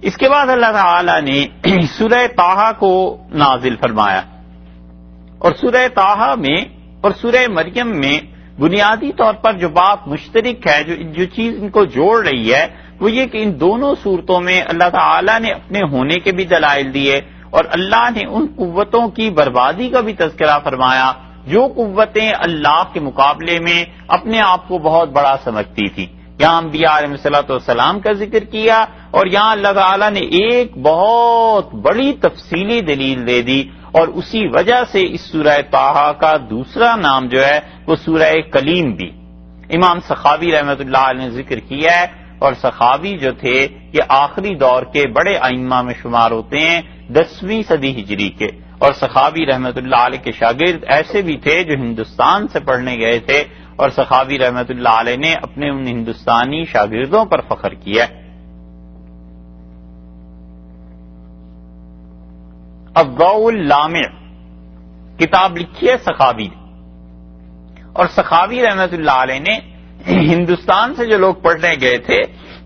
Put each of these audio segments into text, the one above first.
اس کے بعد اللہ تعالی نے سورہ طٰہٰ کو نازل فرمایا، اور سورہ طٰہٰ میں اور سورہ مریم میں بنیادی طور پر جو بات مشترک ہے، جو چیز ان کو جوڑ رہی ہے، وہ یہ کہ ان دونوں صورتوں میں اللہ تعالی نے اپنے ہونے کے بھی دلائل دیے، اور اللہ نے ان قوتوں کی بربادی کا بھی تذکرہ فرمایا جو قوتیں اللہ کے مقابلے میں اپنے آپ کو بہت بڑا سمجھتی تھی۔ یہاں انبیاء علیہ الصلوۃ والسلام کا ذکر کیا، اور یہاں اللہ تعالیٰ نے ایک بہت بڑی تفصیلی دلیل دے دی، اور اسی وجہ سے اس سورہ طٰہٰ کا دوسرا نام جو ہے وہ سورہ کلیم بھی امام سخاوی رحمۃ اللہ علیہ نے ذکر کیا ہے۔ اور سخاوی جو تھے یہ آخری دور کے بڑے ائمہ میں شمار ہوتے ہیں، 10ویں صدی ہجری کے، اور سخاوی رحمۃ اللہ علیہ کے شاگرد ایسے بھی تھے جو ہندوستان سے پڑھنے گئے تھے، اور سخاوی رحمۃ اللہ علیہ نے اپنے ان ہندوستانی شاگردوں پر فخر کیا۔ الضوء اللامع کتاب لکھی ہے سخاوی نے، اور سخاوی رحمۃ اللہ علیہ نے ہندوستان سے جو لوگ پڑھنے گئے تھے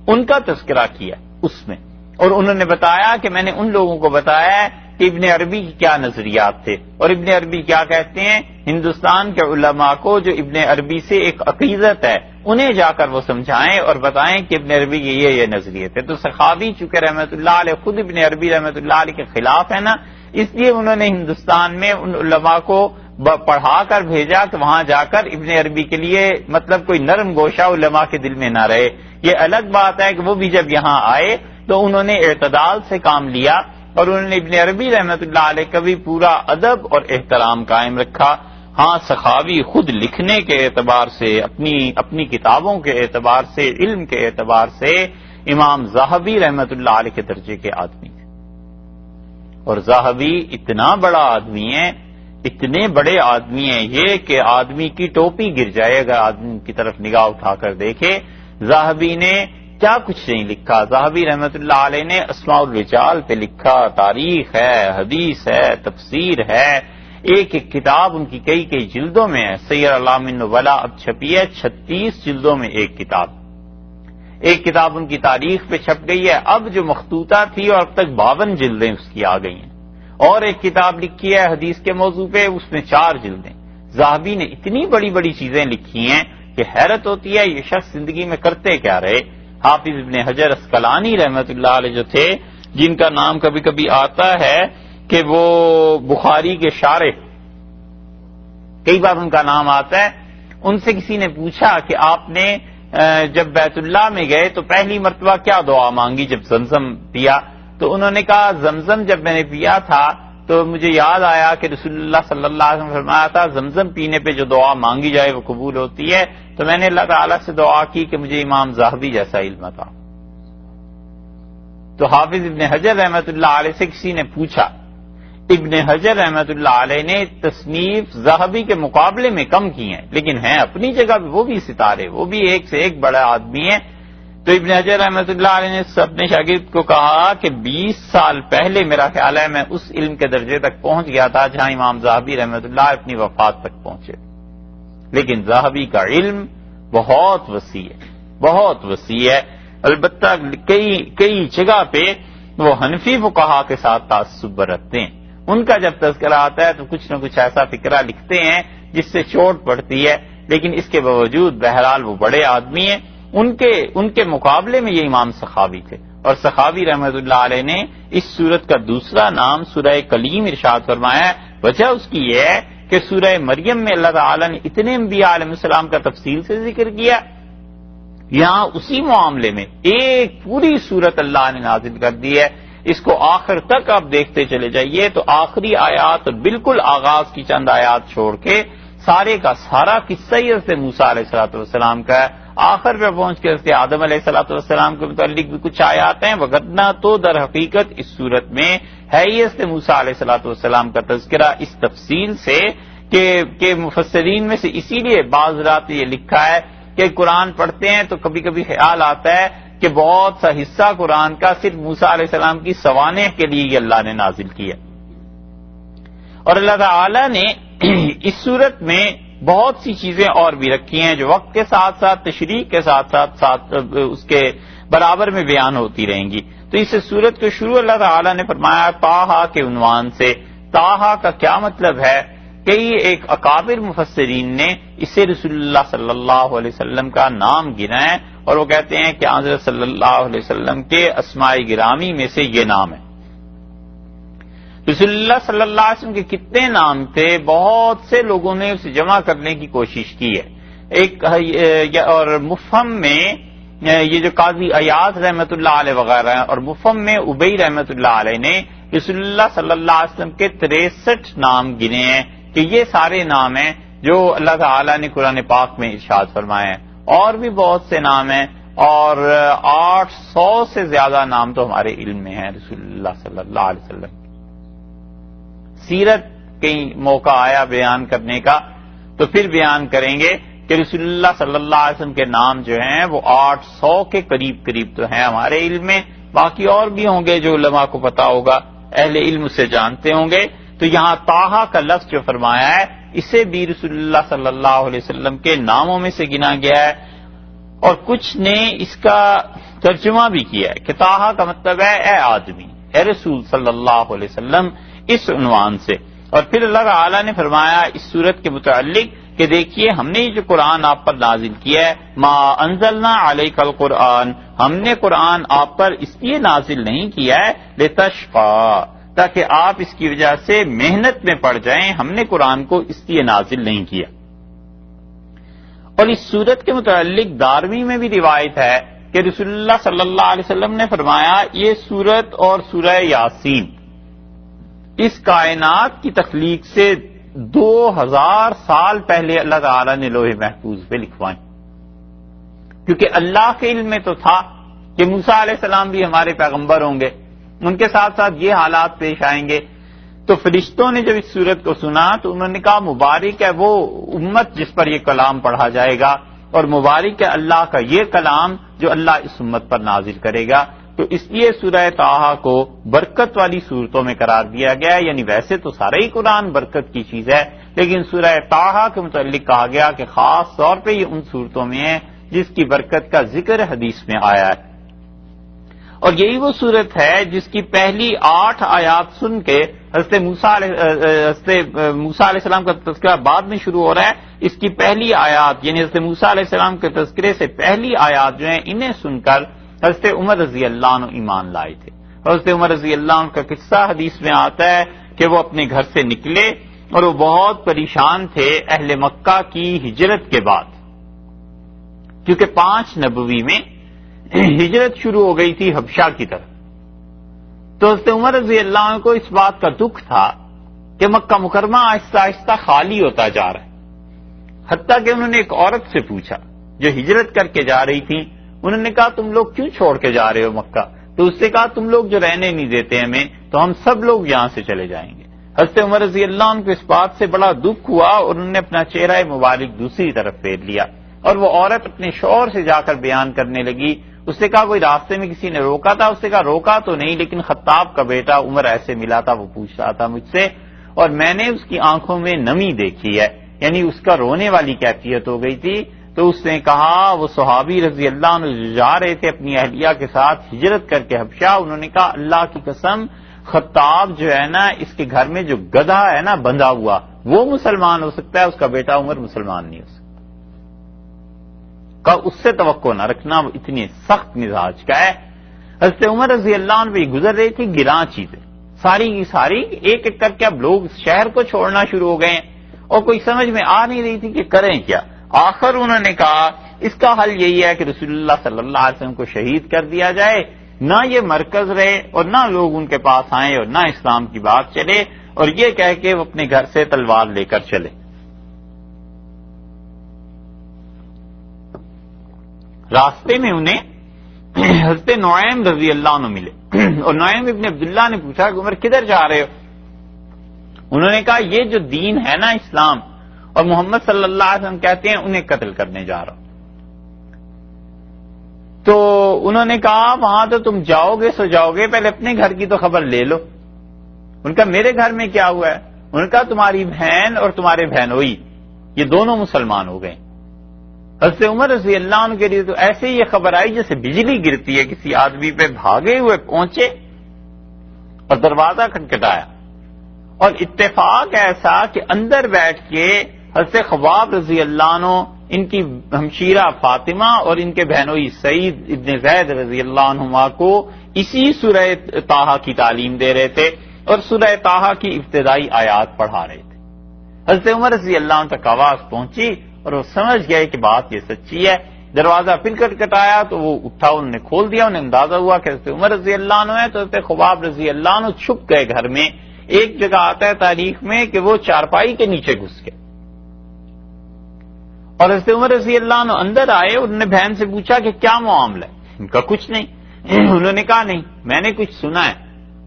ان کا تذکرہ کیا اس میں، اور انہوں نے بتایا کہ میں نے ان لوگوں کو بتایا کہ ابن عربی کی کیا نظریات تھے، اور ابن عربی کیا کہتے ہیں۔ ہندوستان کے علماء کو جو ابن عربی سے ایک عقیدت ہے انہیں جا کر وہ سمجھائیں اور بتائیں کہ ابن عربی کے یہ نظریے تھے۔ تو سخاوی چونکہ رحمۃ اللہ علیہ خود ابن عربی رحمۃ اللہ علیہ کے خلاف ہے نا، اس لیے انہوں نے ہندوستان میں ان علماء کو پڑھا کر بھیجا کہ وہاں جا کر ابن عربی کے لیے مطلب کوئی نرم گوشہ علماء کے دل میں نہ رہے۔ یہ الگ بات ہے کہ وہ بھی جب یہاں آئے تو انہوں نے اعتدال سے کام لیا، اور انہوں نے ابن عربی رحمۃ اللہ علیہ کا بھی پورا ادب اور احترام قائم رکھا۔ ہاں سخاوی خود لکھنے کے اعتبار سے، اپنی کتابوں کے اعتبار سے، علم کے اعتبار سے امام ذہبی رحمۃ اللہ علیہ کے درجے کے آدمی تھے، اور ذہبی اتنا بڑا آدمی ہے، اتنے بڑے آدمی ہیں یہ کہ آدمی کی ٹوپی گر جائے اگر آدمی کی طرف نگاہ اٹھا کر دیکھے۔ ذہبی نے کیا کچھ نہیں لکھا، ذہبی رحمۃ اللہ علیہ نے اسماء الرجال پہ لکھا، تاریخ ہے، حدیث ہے، تفسیر ہے، ایک ایک کتاب ان کی کئی جلدوں میں ہے۔ سیر اعلام النبلاء اب چھپی ہے 36 جلدوں میں ایک کتاب ان کی تاریخ پہ چھپ گئی ہے، اب جو مخطوطہ تھی اور اب تک 52 جلدیں اس کی آ گئی ہیں، اور ایک کتاب لکھی ہے حدیث کے موضوع پہ، اس میں 4 جلدیں۔ ذہبی نے اتنی بڑی بڑی چیزیں لکھی ہیں کہ حیرت ہوتی ہے یہ شخص زندگی میں کرتے کیا رہے۔ حافظ ابن حجر اسقلانی رحمۃ اللہ علیہ جو تھے، جن کا نام کبھی کبھی آتا ہے کہ وہ بخاری کے شارح، کئی بار ان کا نام آتا ہے، ان سے کسی نے پوچھا کہ آپ نے جب بیت اللہ میں گئے تو پہلی مرتبہ کیا دعا مانگی جب زمزم پیا؟ تو انہوں نے کہا زمزم جب میں نے پیا تھا تو مجھے یاد آیا کہ رسول اللہ صلی اللہ علیہ وسلم فرمایا تھا زمزم پینے پہ جو دعا مانگی جائے وہ قبول ہوتی ہے، تو میں نے اللہ تعالیٰ سے دعا کی کہ مجھے امام ذہبی جیسا علم عطا۔ تو حافظ ابن حجر رحمۃ اللہ علیہ سے کسی نے پوچھا، ابن حجر رحمۃ اللہ علیہ نے تصنیف ذہبی کے مقابلے میں کم کی ہیں، لیکن ہیں اپنی جگہ وہ بھی ستارے، وہ بھی ایک سے ایک بڑا آدمی ہے۔ تو ابن حجر رحمۃ اللہ علیہ نے اپنے شاگرد کو کہا کہ 20 سال پہلے میرا خیال ہے میں اس علم کے درجے تک پہنچ گیا تھا جہاں امام ذہبی رحمۃ اللہ اپنی وفات تک پہنچے، لیکن ذہبی کا علم بہت وسیع ہے، بہت وسیع ہے۔ البتہ کئی جگہ پہ وہ حنفی فقہا کے ساتھ تعصب رکھتے ہیں، ان کا جب تذکرہ آتا ہے تو کچھ نہ کچھ ایسا فکرہ لکھتے ہیں جس سے چوٹ پڑتی ہے، لیکن اس کے باوجود بہرحال وہ بڑے آدمی ہیں۔ ان کے مقابلے میں یہ امام سخاوی تھے، اور سخاوی رحمۃ اللہ علیہ نے اس سورت کا دوسرا نام سورہ کلیم ارشاد فرمایا ہے۔ وجہ اس کی یہ ہے کہ سورہ مریم میں اللہ تعالیٰ نے اتنے انبیاء علیہ السلام کا تفصیل سے ذکر کیا، یہاں اسی معاملے میں ایک پوری سورت اللہ نے نازل کر دی ہے۔ اس کو آخر تک آپ دیکھتے چلے جائیے تو آخری آیات بالکل آغاز کی چند آیات چھوڑ کے سارے کا سارا قصہ ہی حضرت موسیٰ علیہ السلام کا ہے۔ آخر پہ پہنچ کے حضرت آدم علیہ السلام کے متعلق بھی کچھ آیات ہیں، وغیرہ تو در حقیقت اس صورت میں ہے ہی حضرت موسیٰ علیہ السلام کا تذکرہ اس تفصیل سے کہ مفسرین میں سے اسی لیے بعض رات یہ لکھا ہے کہ قرآن پڑھتے ہیں تو کبھی کبھی خیال آتا ہے کہ بہت سا حصہ قرآن کا صرف موسیٰ علیہ السلام کی سوانح کے لیے یہ اللہ نے نازل کیا، اور اللہ تعالی نے اس صورت میں بہت سی چیزیں اور بھی رکھی ہیں جو وقت کے ساتھ ساتھ تشریح کے ساتھ اس کے برابر میں بیان ہوتی رہیں گی. تو اس صورت کو شروع اللہ تعالیٰ نے فرمایا طٰہٰ کے عنوان سے. طٰہٰ کا کیا مطلب ہے؟ کئی ایک اکابر مفسرین نے اسے رسول اللہ صلی اللہ علیہ وسلم کا نام گنا ہے، اور وہ کہتے ہیں کہ حضرت صلی اللہ علیہ وسلم کے اسماء گرامی میں سے یہ نام ہے. رسول اللہ صلی اللہ علیہ وسلم کے کتنے نام تھے، بہت سے لوگوں نے اسے جمع کرنے کی کوشش کی ہے. ایک اور مفہم میں یہ جو قاضی عیاض رحمۃ اللہ علیہ وغیرہ ہیں، اور مفہم میں ابی رحمۃ اللہ علیہ نے رسول اللہ صلی اللہ علیہ وسلم کے 63 نام گنے ہیں کہ یہ سارے نام ہیں جو اللہ تعالیٰ نے قرآن پاک میں ارشاد فرمائے ہیں. اور بھی بہت سے نام ہیں، اور 800 سے زیادہ نام تو ہمارے علم میں ہیں رسول اللہ صلی اللہ علیہ وسلم. سیرت کئی موقع آیا بیان کرنے کا تو پھر بیان کریں گے کہ رسول اللہ صلی اللہ علیہ وسلم کے نام جو ہیں وہ 800 کے قریب تو ہیں ہمارے علم میں. باقی اور بھی ہوں گے جو علماء کو پتا ہوگا، اہل علم سے جانتے ہوں گے. تو یہاں طٰہٰ کا لفظ جو فرمایا ہے اسے بھی رسول اللہ صلی اللہ علیہ وسلم کے ناموں میں سے گنا گیا ہے، اور کچھ نے اس کا ترجمہ بھی کیا ہے کہ طٰہٰ کا مطلب ہے اے آدمی، اے رسول صلی اللہ علیہ وسلم، اس عنوان سے. اور پھر اللہ تعالیٰ نے فرمایا اس سورت کے متعلق کہ دیکھیے ہم نے جو قرآن آپ پر نازل کیا ہے، ما انزلنا علیک القرآن، ہم نے قرآن آپ پر اس لیے نازل نہیں کیا ہے لتشقی، تاکہ آپ اس کی وجہ سے محنت میں پڑ جائیں. ہم نے قرآن کو اس لیے نازل نہیں کیا. اور اس سورت کے متعلق دارمی میں بھی روایت ہے کہ رسول اللہ صلی اللہ علیہ وسلم نے فرمایا یہ سورت اور سورہ یاسین اس کائنات کی تخلیق سے 2000 سال پہلے اللہ تعالی نے لوح محفوظ پہ لکھوائیں، کیونکہ اللہ کے علم میں تو تھا کہ موسیٰ علیہ السلام بھی ہمارے پیغمبر ہوں گے، ان کے ساتھ ساتھ یہ حالات پیش آئیں گے. تو فرشتوں نے جب اس سورت کو سنا تو انہوں نے کہا مبارک ہے وہ امت جس پر یہ کلام پڑھا جائے گا، اور مبارک ہے اللہ کا یہ کلام جو اللہ اس امت پر نازل کرے گا. تو اس لیے سورہ طٰہٰ کو برکت والی صورتوں میں قرار دیا گیا ہے. یعنی ویسے تو سارا ہی قرآن برکت کی چیز ہے، لیکن سورہ طٰہٰ کے متعلق کہا گیا کہ خاص طور پہ یہ ان صورتوں میں ہے جس کی برکت کا ذکر حدیث میں آیا ہے. اور یہی وہ صورت ہے جس کی پہلی 8 آیات سن کے حضرت موسیٰ علیہ السلام کا تذکرہ بعد میں شروع ہو رہا ہے. اس کی پہلی آیات یعنی حضرت موسیٰ علیہ السلام کے تذکرے سے پہلی آیات جو ہیں انہیں سن کر حضرت عمر رضی اللہ عنہ ایمان لائے تھے. حضرت عمر رضی اللہ عنہ کا قصہ حدیث میں آتا ہے کہ وہ اپنے گھر سے نکلے اور وہ بہت پریشان تھے اہل مکہ کی ہجرت کے بعد، کیونکہ 5 نبوی میں ہجرت شروع ہو گئی تھی حبشہ کی طرف. تو حضرت عمر رضی اللہ عنہ کو اس بات کا دکھ تھا کہ مکہ مکرمہ آہستہ آہستہ خالی ہوتا جا رہا ہے. حتیٰ کہ انہوں نے ایک عورت سے پوچھا جو ہجرت کر کے جا رہی تھی، انہوں نے کہا تم لوگ کیوں چھوڑ کے جا رہے ہو مکہ؟ تو اس سے کہا تم لوگ جو رہنے نہیں دیتے ہمیں تو ہم سب لوگ یہاں سے چلے جائیں گے. حضرت عمر رضی اللہ عنہ کو اس بات سے بڑا دکھ ہوا اور انہوں نے اپنا چہرہ مبارک دوسری طرف پھیر لیا، اور وہ عورت اپنے شوہر سے جا کر بیان کرنے لگی. اس سے کہا کوئی راستے میں کسی نے روکا تھا؟ اس سے کہا روکا تو نہیں، لیکن خطاب کا بیٹا عمر ایسے ملا تھا، وہ پوچھ رہا تھا مجھ سے، اور میں نے اس کی آنکھوں میں نمی دیکھی ہے، یعنی اس کا رونے والی کیفیت ہو گئی تھی. تو اس نے کہا وہ صحابی رضی اللہ عنہ جا رہے تھے اپنی اہلیہ کے ساتھ ہجرت کر کے حبشہ، انہوں نے کہا اللہ کی قسم خطاب جو ہے نا اس کے گھر میں جو گدھا ہے نا بندھا ہوا وہ مسلمان ہو سکتا ہے، اس کا بیٹا عمر مسلمان نہیں ہو سکتا. کہ اس سے توقع نہ رکھنا، وہ اتنی سخت مزاج کا ہے. حضرت عمر رضی اللہ عنہ بھی گزر رہی تھی گراں چیزیں ساری کی ساری، ایک ایک کر کے اب لوگ شہر کو چھوڑنا شروع ہو گئے اور کوئی سمجھ میں آ نہیں رہی تھی کہ کریں کیا. آخر انہوں نے کہا اس کا حل یہی ہے کہ رسول اللہ صلی اللہ علیہ وسلم کو شہید کر دیا جائے، نہ یہ مرکز رہے اور نہ لوگ ان کے پاس آئیں اور نہ اسلام کی بات چلے، اور یہ کہہ کے وہ اپنے گھر سے تلوار لے کر چلے. راستے میں انہیں حضرت نعیم رضی اللہ عنہ ملے اور نعیم ابن عبداللہ نے پوچھا کہ عمر کدھر جا رہے ہو؟ انہوں نے کہا یہ جو دین ہے نا اسلام اور محمد صلی اللہ علیہ وسلم کہتے ہیں انہیں قتل کرنے جا رہا ہوں. تو انہوں نے کہا وہاں تو تم جاؤ گے سو جاؤ گے، پہلے اپنے گھر کی تو خبر لے لو. ان کا میرے گھر میں کیا ہوا ہے؟ انہوں نے کہا تمہاری بہن اور تمہارے بہنوئی یہ دونوں مسلمان ہو گئے. حضرت عمر رضی اللہ عنہ کے لیے تو ایسے ہی یہ خبر آئی جیسے بجلی گرتی ہے، کسی آدمی پہ بھاگے ہوئے پہنچے اور دروازہ کھٹکھٹایا، اور اتفاق ایسا کہ اندر بیٹھ کے حضرت خباب رضی اللہ عنہ ان کی ہمشیرہ فاطمہ اور ان کے بہنوئی سعید ابن زید رضی اللہ عنہما کو اسی سورہ طٰہٰ کی تعلیم دے رہے تھے اور سورہ طٰہٰ کی ابتدائی آیات پڑھا رہے تھے۔ حضرت عمر رضی اللہ عنہ تک آواز پہنچی اور وہ سمجھ گئے کہ بات یہ سچی ہے۔ دروازہ پھر کٹکھٹایا تو وہ اٹھا، انہوں نے کھول دیا، انہیں اندازہ ہوا کہ حضرت عمر رضی اللہ عنہ ہے، تو حضرت خباب رضی اللہ عنہ چھپ گئے گھر میں۔ ایک جگہ آتا ہے تاریخ میں کہ وہ چارپائی کے نیچے گھس گئے، اور حضرت عمر رضی اللہ عنہ اندر آئے، انہوں نے بہن سے پوچھا کہ کیا معاملہ ہے؟ ان کا کچھ نہیں۔ انہوں نے کہا نہیں، میں نے کچھ سنا ہے۔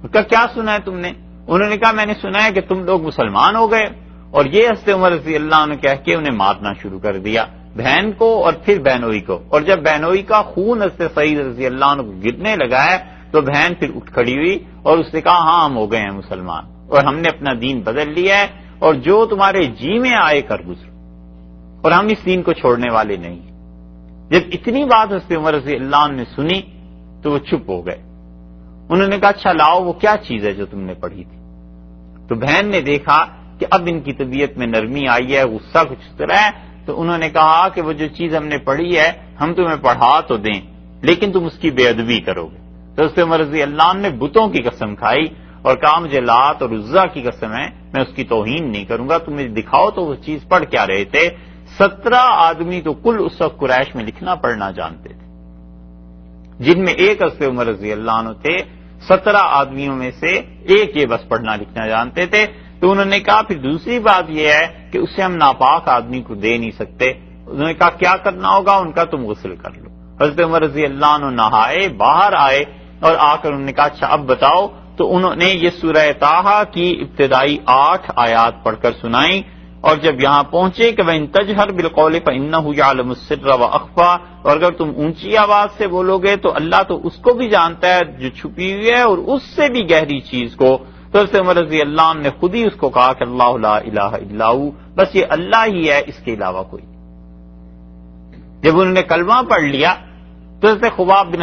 ان کا کیا سنا ہے تم نے؟ انہوں نے کہا میں نے سنا ہے کہ تم لوگ مسلمان ہو گئے، اور یہ حضرت عمر رضی اللہ عنہ کہہ کے انہیں مارنا شروع کر دیا، بہن کو اور پھر بہنوئی کو، اور جب بہنوئی کا خون حضرت سعید رضی اللہ عنہ کو گرنے لگا ہے تو بہن پھر اٹھ کھڑی ہوئی اور اس نے کہا ہاں ہم ہو گئے ہیں مسلمان، اور ہم نے اپنا دین بدل لیا ہے، اور جو تمہارے جی میں آئے کر گزرو، اور ہم اس دین کو چھوڑنے والے نہیں ہیں۔ جب اتنی بات حضرت عمر رضی اللہ عنہ نے سنی تو وہ چپ ہو گئے۔ انہوں نے کہا اچھا لاؤ وہ کیا چیز ہے جو تم نے پڑھی تھی؟ تو بہن نے دیکھا کہ اب ان کی طبیعت میں نرمی آئی ہے، غصہ کچھ اترا ہے، تو انہوں نے کہا کہ وہ جو چیز ہم نے پڑھی ہے ہم تمہیں پڑھا تو دیں لیکن تم اس کی بے ادبی کرو گے۔ تو حضرت عمر رضی اللہ عنہ نے بتوں کی قسم کھائی اور کہا مجھے لات اور عزا کی قسم ہے، میں اس کی توہین نہیں کروں گا، تم مجھے دکھاؤ تو وہ چیز پڑھ کیا رہے تھے۔ 17 آدمی تو کل اس وقت قریش میں لکھنا پڑھنا جانتے تھے، جن میں ایک حضرت عمر رضی اللہ عنہ تھے۔ 17 آدمیوں میں سے ایک یہ بس پڑھنا لکھنا جانتے تھے۔ تو انہوں نے کہا پھر دوسری بات یہ ہے کہ اسے ہم ناپاک آدمی کو دے نہیں سکتے۔ انہوں نے کہا کیا کرنا ہوگا؟ ان کا تم غسل کر لو۔ حضرت عمر رضی اللہ عنہ نہائے، باہر آئے اور آ کر انہوں نے کہا اچھا اب بتاؤ۔ تو انہوں نے یہ سورہ طٰہٰ کی ابتدائی 8 آیات پڑھ کر سنائیں، اور جب یہاں پہنچے کہ وَإِن تَجْهَرْ بِالْقَوْلِ فَإِنَّهُ يَعْلَمُ السِّرَّ وَأَخْفَى، اور اگر تم اونچی آواز سے بولو گے تو اللہ تو اس کو بھی جانتا ہے جو چھپی ہوئی ہے اور اس سے بھی گہری چیز کو۔ تو حضرت عمر رضی اللہ عنہ نے خود ہی اس کو کہا کہ اللہ لا الہ الا ہو، بس یہ اللہ ہی ہے، اس کے علاوہ کوئی۔ جب انہوں نے کلمہ پڑھ لیا تو حضرت خباب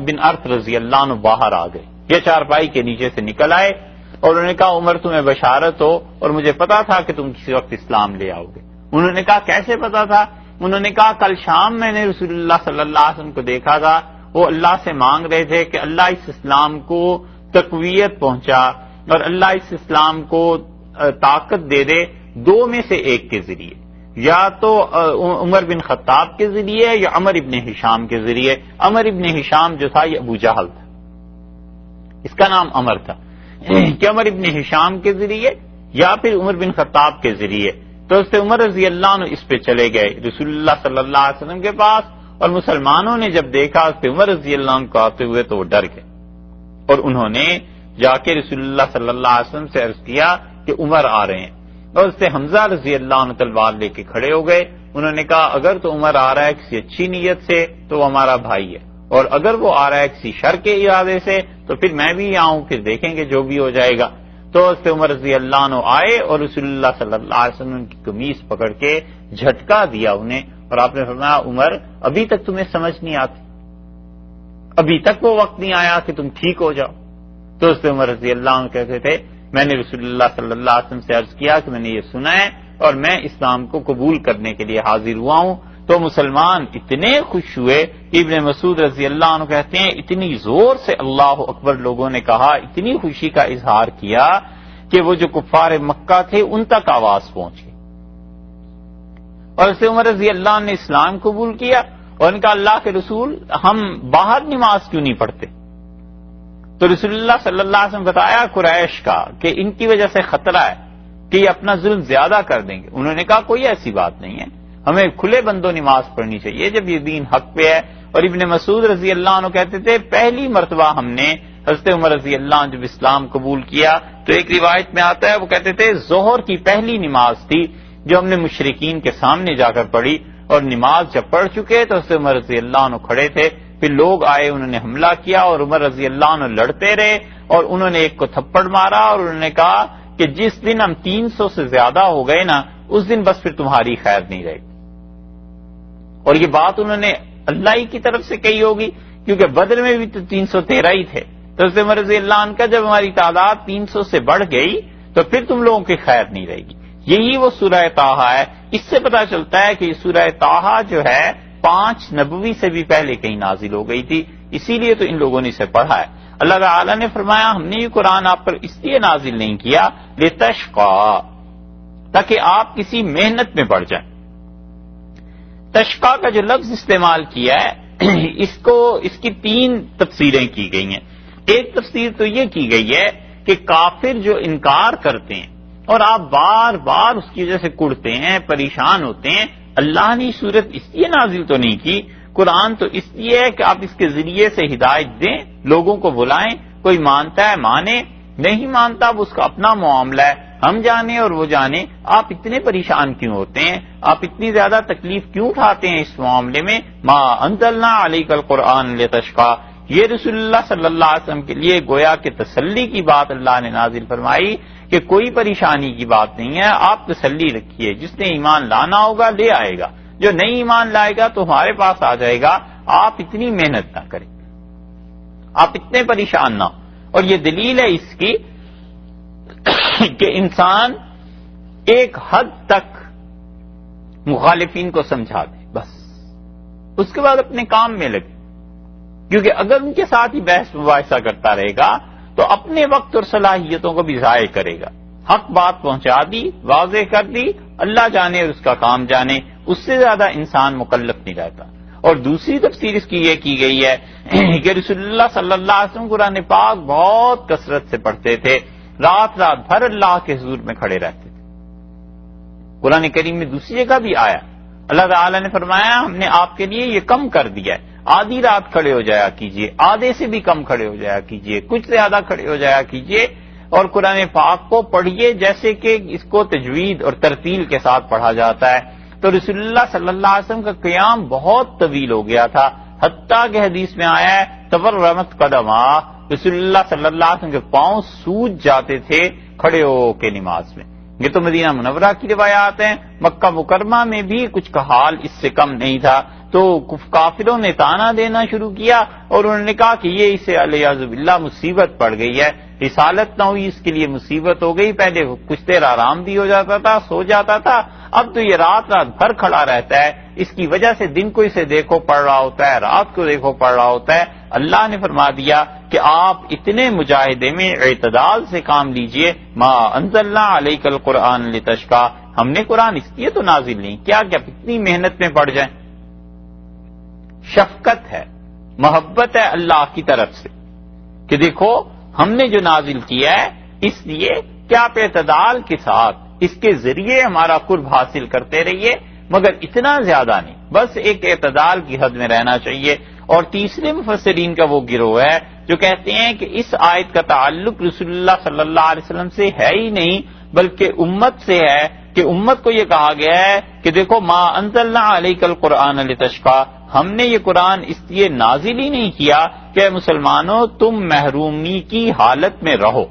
بن ارت رضی اللہ عنہ باہر آ گئے، یہ چارپائی کے نیچے سے نکل آئے اور انہوں نے کہا عمر تمہیں بشارت ہو، اور مجھے پتا تھا کہ تم کسی وقت اسلام لے آؤ گے۔ انہوں نے کہا کیسے پتا تھا؟ انہوں نے کہا کل شام میں نے رسول اللہ صلی اللہ علیہ وسلم کو دیکھا تھا، وہ اللہ سے مانگ رہے تھے کہ اللہ اس اسلام کو تقویت پہنچا اور اللہ اس اسلام کو طاقت دے دے، دو میں سے ایک کے ذریعے، یا تو عمر بن خطاب کے ذریعے یا عمر ابن ہشام کے ذریعے۔ عمر ابن ہشام جو تھا یہ ابو جہل تھا، اس کا نام عمر تھا، کہ عمر ابن ہشام کے ذریعے یا پھر عمر بن خطاب کے ذریعے۔ تو حضرت عمر رضی اللہ عنہ اس پہ چلے گئے رسول اللہ صلی اللہ علیہ وسلم کے پاس، اور مسلمانوں نے جب دیکھا حضرت عمر رضی اللہ عنہ کو آتے ہوئے تو وہ ڈر گئے، اور انہوں نے جا کے رسول اللہ صلی اللہ علیہ وسلم سے عرض کیا کہ عمر آ رہے ہیں، اور حضرت حمزہ رضی اللہ عنہ تلوار لے کے کھڑے ہو گئے۔ انہوں نے کہا اگر تو عمر آ رہا ہے کسی اچھی نیت سے تو وہ ہمارا بھائی ہے، اور اگر وہ آ رہا ہے کسی شر کے ارادے سے تو پھر میں بھی آؤں، پھر دیکھیں گے جو بھی ہو جائے گا۔ تو حضرت عمر رضی اللہ عنہ آئے اور رسول اللہ صلی اللہ علیہ وسلم کی قمیص پکڑ کے جھٹکا دیا انہیں، اور آپ نے فرمایا عمر ابھی تک تمہیں سمجھ نہیں آتی، ابھی تک وہ وقت نہیں آیا کہ تم ٹھیک ہو جاؤ۔ تو حضرت عمر رضی اللہ عنہ کہتے تھے میں نے رسول اللہ صلی اللہ علیہ وسلم سے عرض کیا کہ میں نے یہ سنا ہے اور میں اسلام کو قبول کرنے کے لیے حاضر ہوا ہوں۔ تو مسلمان اتنے خوش ہوئے کہ ابن مسعود رضی اللہ عنہ کہتے ہیں اتنی زور سے اللہ اکبر لوگوں نے کہا، اتنی خوشی کا اظہار کیا کہ وہ جو کفار مکہ تھے ان تک آواز پہنچی، اور حضرت عمر رضی اللہ عنہ نے اسلام قبول کیا، اور ان کا اللہ کے رسول ہم باہر نماز کیوں نہیں پڑھتے؟ تو رسول اللہ صلی اللہ علیہ وسلم بتایا قریش کا کہ ان کی وجہ سے خطرہ ہے کہ یہ اپنا ظلم زیادہ کر دیں گے۔ انہوں نے کہا کوئی ایسی بات نہیں ہے، ہمیں کھلے بندوں نماز پڑھنی چاہیے جب یہ دین حق پہ ہے۔ اور ابن مسعود رضی اللہ عنہ کہتے تھے پہلی مرتبہ ہم نے حضرت عمر رضی اللہ عنہ جب اسلام قبول کیا تو ایک روایت میں آتا ہے وہ کہتے تھے ظہر کی پہلی نماز تھی جو ہم نے مشرکین کے سامنے جا کر پڑھی، اور نماز جب پڑھ چکے تو حضرت عمر رضی اللہ عنہ کھڑے تھے، پھر لوگ آئے انہوں نے حملہ کیا اور عمر رضی اللہ عنہ لڑتے رہے، اور انہوں نے ایک کو تھپڑ مارا اور انہوں نے کہا کہ جس دن ہم 300 سے زیادہ ہو گئے نا اس دن بس پھر تمہاری خیر نہیں رہے گی۔ اور یہ بات انہوں نے اللہ ہی کی طرف سے کہی ہوگی، کیونکہ بدر میں بھی تو 313 ہی تھے. تو حضرت عمر رضی اللہ عنہ کا جب ہماری تعداد 300 سے بڑھ گئی تو پھر تم لوگوں کی خیر نہیں رہے گی. یہی وہ سورہ طٰہٰ ہے. اس سے پتا چلتا ہے کہ یہ سورہ طٰہٰ جو ہے 5 نبوی سے بھی پہلے کہیں نازل ہو گئی تھی، اسی لیے تو ان لوگوں نے اسے پڑھا ہے. اللہ تعالیٰ نے فرمایا ہم نے یہ قرآن آپ پر اس لیے نازل نہیں کیا لتشقى، تاکہ آپ کسی محنت میں پڑ جائیں. تشقى کا جو لفظ استعمال کیا ہے اس کی 3 تفسیریں کی گئی ہیں. ایک تفسیر تو یہ کی گئی ہے کہ کافر جو انکار کرتے ہیں اور آپ بار بار اس کی وجہ سے کڑتے ہیں، پریشان ہوتے ہیں، اللہ نے صورت اس لیے نازل تو نہیں کی، قرآن تو اس لیے ہے کہ آپ اس کے ذریعے سے ہدایت دیں، لوگوں کو بلائیں، کوئی مانتا ہے مانے، نہیں مانتا وہ اس کا اپنا معاملہ ہے، ہم جانے اور وہ جانے. آپ اتنے پریشان کیوں ہوتے ہیں؟ آپ اتنی زیادہ تکلیف کیوں اٹھاتے ہیں اس معاملے میں؟ ما انزلنا علیک القرآن لتشقى، یہ رسول اللہ صلی اللہ علیہ وسلم کے لیے گویا کہ تسلی کی بات اللہ نے نازل فرمائی کہ کوئی پریشانی کی بات نہیں ہے، آپ تسلی رکھیے، جس نے ایمان لانا ہوگا لے آئے گا، جو نہیں ایمان لائے گا تو ہمارے پاس آ جائے گا. آپ اتنی محنت نہ کریں، آپ اتنے پریشان نہ ہو. اور یہ دلیل ہے اس کی کہ انسان ایک حد تک مخالفین کو سمجھا دے، بس اس کے بعد اپنے کام میں لگے. کیونکہ اگر ان کے ساتھ ہی بحث مباحثہ کرتا رہے گا تو اپنے وقت اور صلاحیتوں کو بھی ضائع کرے گا. حق بات پہنچا دی، واضح کر دی، اللہ جانے اور اس کا کام جانے، اس سے زیادہ انسان مکلف نہیں رہتا. اور دوسری تفسیر اس کی یہ کی گئی ہے کہ رسول اللہ صلی اللہ علیہ وسلم قرآن پاک بہت کثرت سے پڑھتے تھے، رات رات بھر اللہ کے حضور میں کھڑے رہتے تھے. قرآن کریم میں دوسری جگہ بھی آیا، اللہ تعالی نے فرمایا ہم نے آپ کے لیے یہ کم کر دیا ہے، آدھی رات کھڑے ہو جایا کیجئے، آدھے سے بھی کم کھڑے ہو جایا کیجئے، کچھ زیادہ کھڑے ہو جایا کیجئے، اور قرآن پاک کو پڑھیے جیسے کہ اس کو تجوید اور ترتیل کے ساتھ پڑھا جاتا ہے. تو رسول اللہ صلی اللہ علیہ وسلم کا قیام بہت طویل ہو گیا تھا، حتیٰ کہ حدیث میں آیا ہے تورمت قدما، رسول اللہ صلی اللہ علیہ وسلم کے پاؤں سوج جاتے تھے کھڑے ہو کے نماز میں. یہ تو مدینہ منورہ کی روایات ہیں، مکہ مکرمہ میں بھی کچھ کا حال اس سے کم نہیں تھا. تو کافروں نے تانا دینا شروع کیا اور انہوں نے کہا کہ یہ اسے علیاذ باللہ مصیبت پڑ گئی ہے، رسالت نہ ہوئی، اس کے لیے مصیبت ہو گئی. پہلے کچھ دیر آرام بھی ہو جاتا تھا، سو جاتا تھا، اب تو یہ رات رات بھر کھڑا رہتا ہے. اس کی وجہ سے دن کو اسے دیکھو پڑ رہا ہوتا ہے، رات کو دیکھو پڑ رہا ہوتا ہے. اللہ نے فرما دیا کہ آپ اتنے مجاہدے میں اعتدال سے کام لیجئے. ما انزلنا علیک القرآن لتشقى، ہم نے قرآن اس لیے تو نازل نہیں کیا کہ آپ اتنی محنت میں پڑ جائیں. شفقت ہے، محبت ہے اللہ کی طرف سے کہ دیکھو ہم نے جو نازل کیا ہے اس لیے کہ آپ اعتدال کے ساتھ اس کے ذریعے ہمارا قرب حاصل کرتے رہیے، مگر اتنا زیادہ نہیں، بس ایک اعتدال کی حد میں رہنا چاہیے. اور تیسرے مفسرین کا وہ گروہ ہے جو کہتے ہیں کہ اس آیت کا تعلق رسول اللہ صلی اللہ علیہ وسلم سے ہے ہی نہیں بلکہ امت سے ہے، کہ امت کو یہ کہا گیا ہے کہ دیکھو ما انزلنا علیک القرآن لتشقى، ہم نے یہ قرآن اس لیے نازل ہی نہیں کیا کہ مسلمانوں تم محرومی کی حالت میں رہو.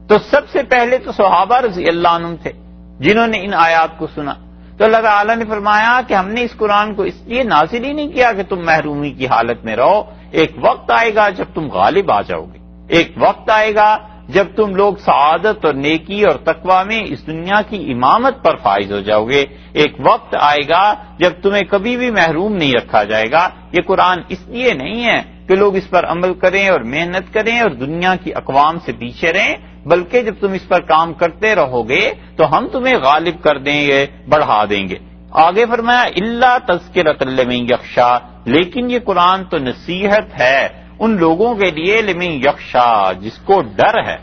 تو سب سے پہلے تو صحابہ رضی اللہ عنہم تھے جنہوں نے ان آیات کو سنا. تو اللہ تعالیٰ نے فرمایا کہ ہم نے اس قرآن کو اس لیے نازل ہی نہیں کیا کہ تم محرومی کی حالت میں رہو. ایک وقت آئے گا جب تم غالب آ جاؤ گے، ایک وقت آئے گا جب تم لوگ سعادت اور نیکی اور تقوی میں اس دنیا کی امامت پر فائز ہو جاؤ گے. ایک وقت آئے گا جب تمہیں کبھی بھی محروم نہیں رکھا جائے گا. یہ قرآن اس لیے نہیں ہے کہ لوگ اس پر عمل کریں اور محنت کریں اور دنیا کی اقوام سے پیچھے رہیں، بلکہ جب تم اس پر کام کرتے رہو گے تو ہم تمہیں غالب کر دیں گے، بڑھا دیں گے. آگے فرمایا الا تذکرۃ لمن یخشی، لیکن یہ قرآن تو نصیحت ہے ان لوگوں کے لیے لمن یخشی جس کو ڈر ہے.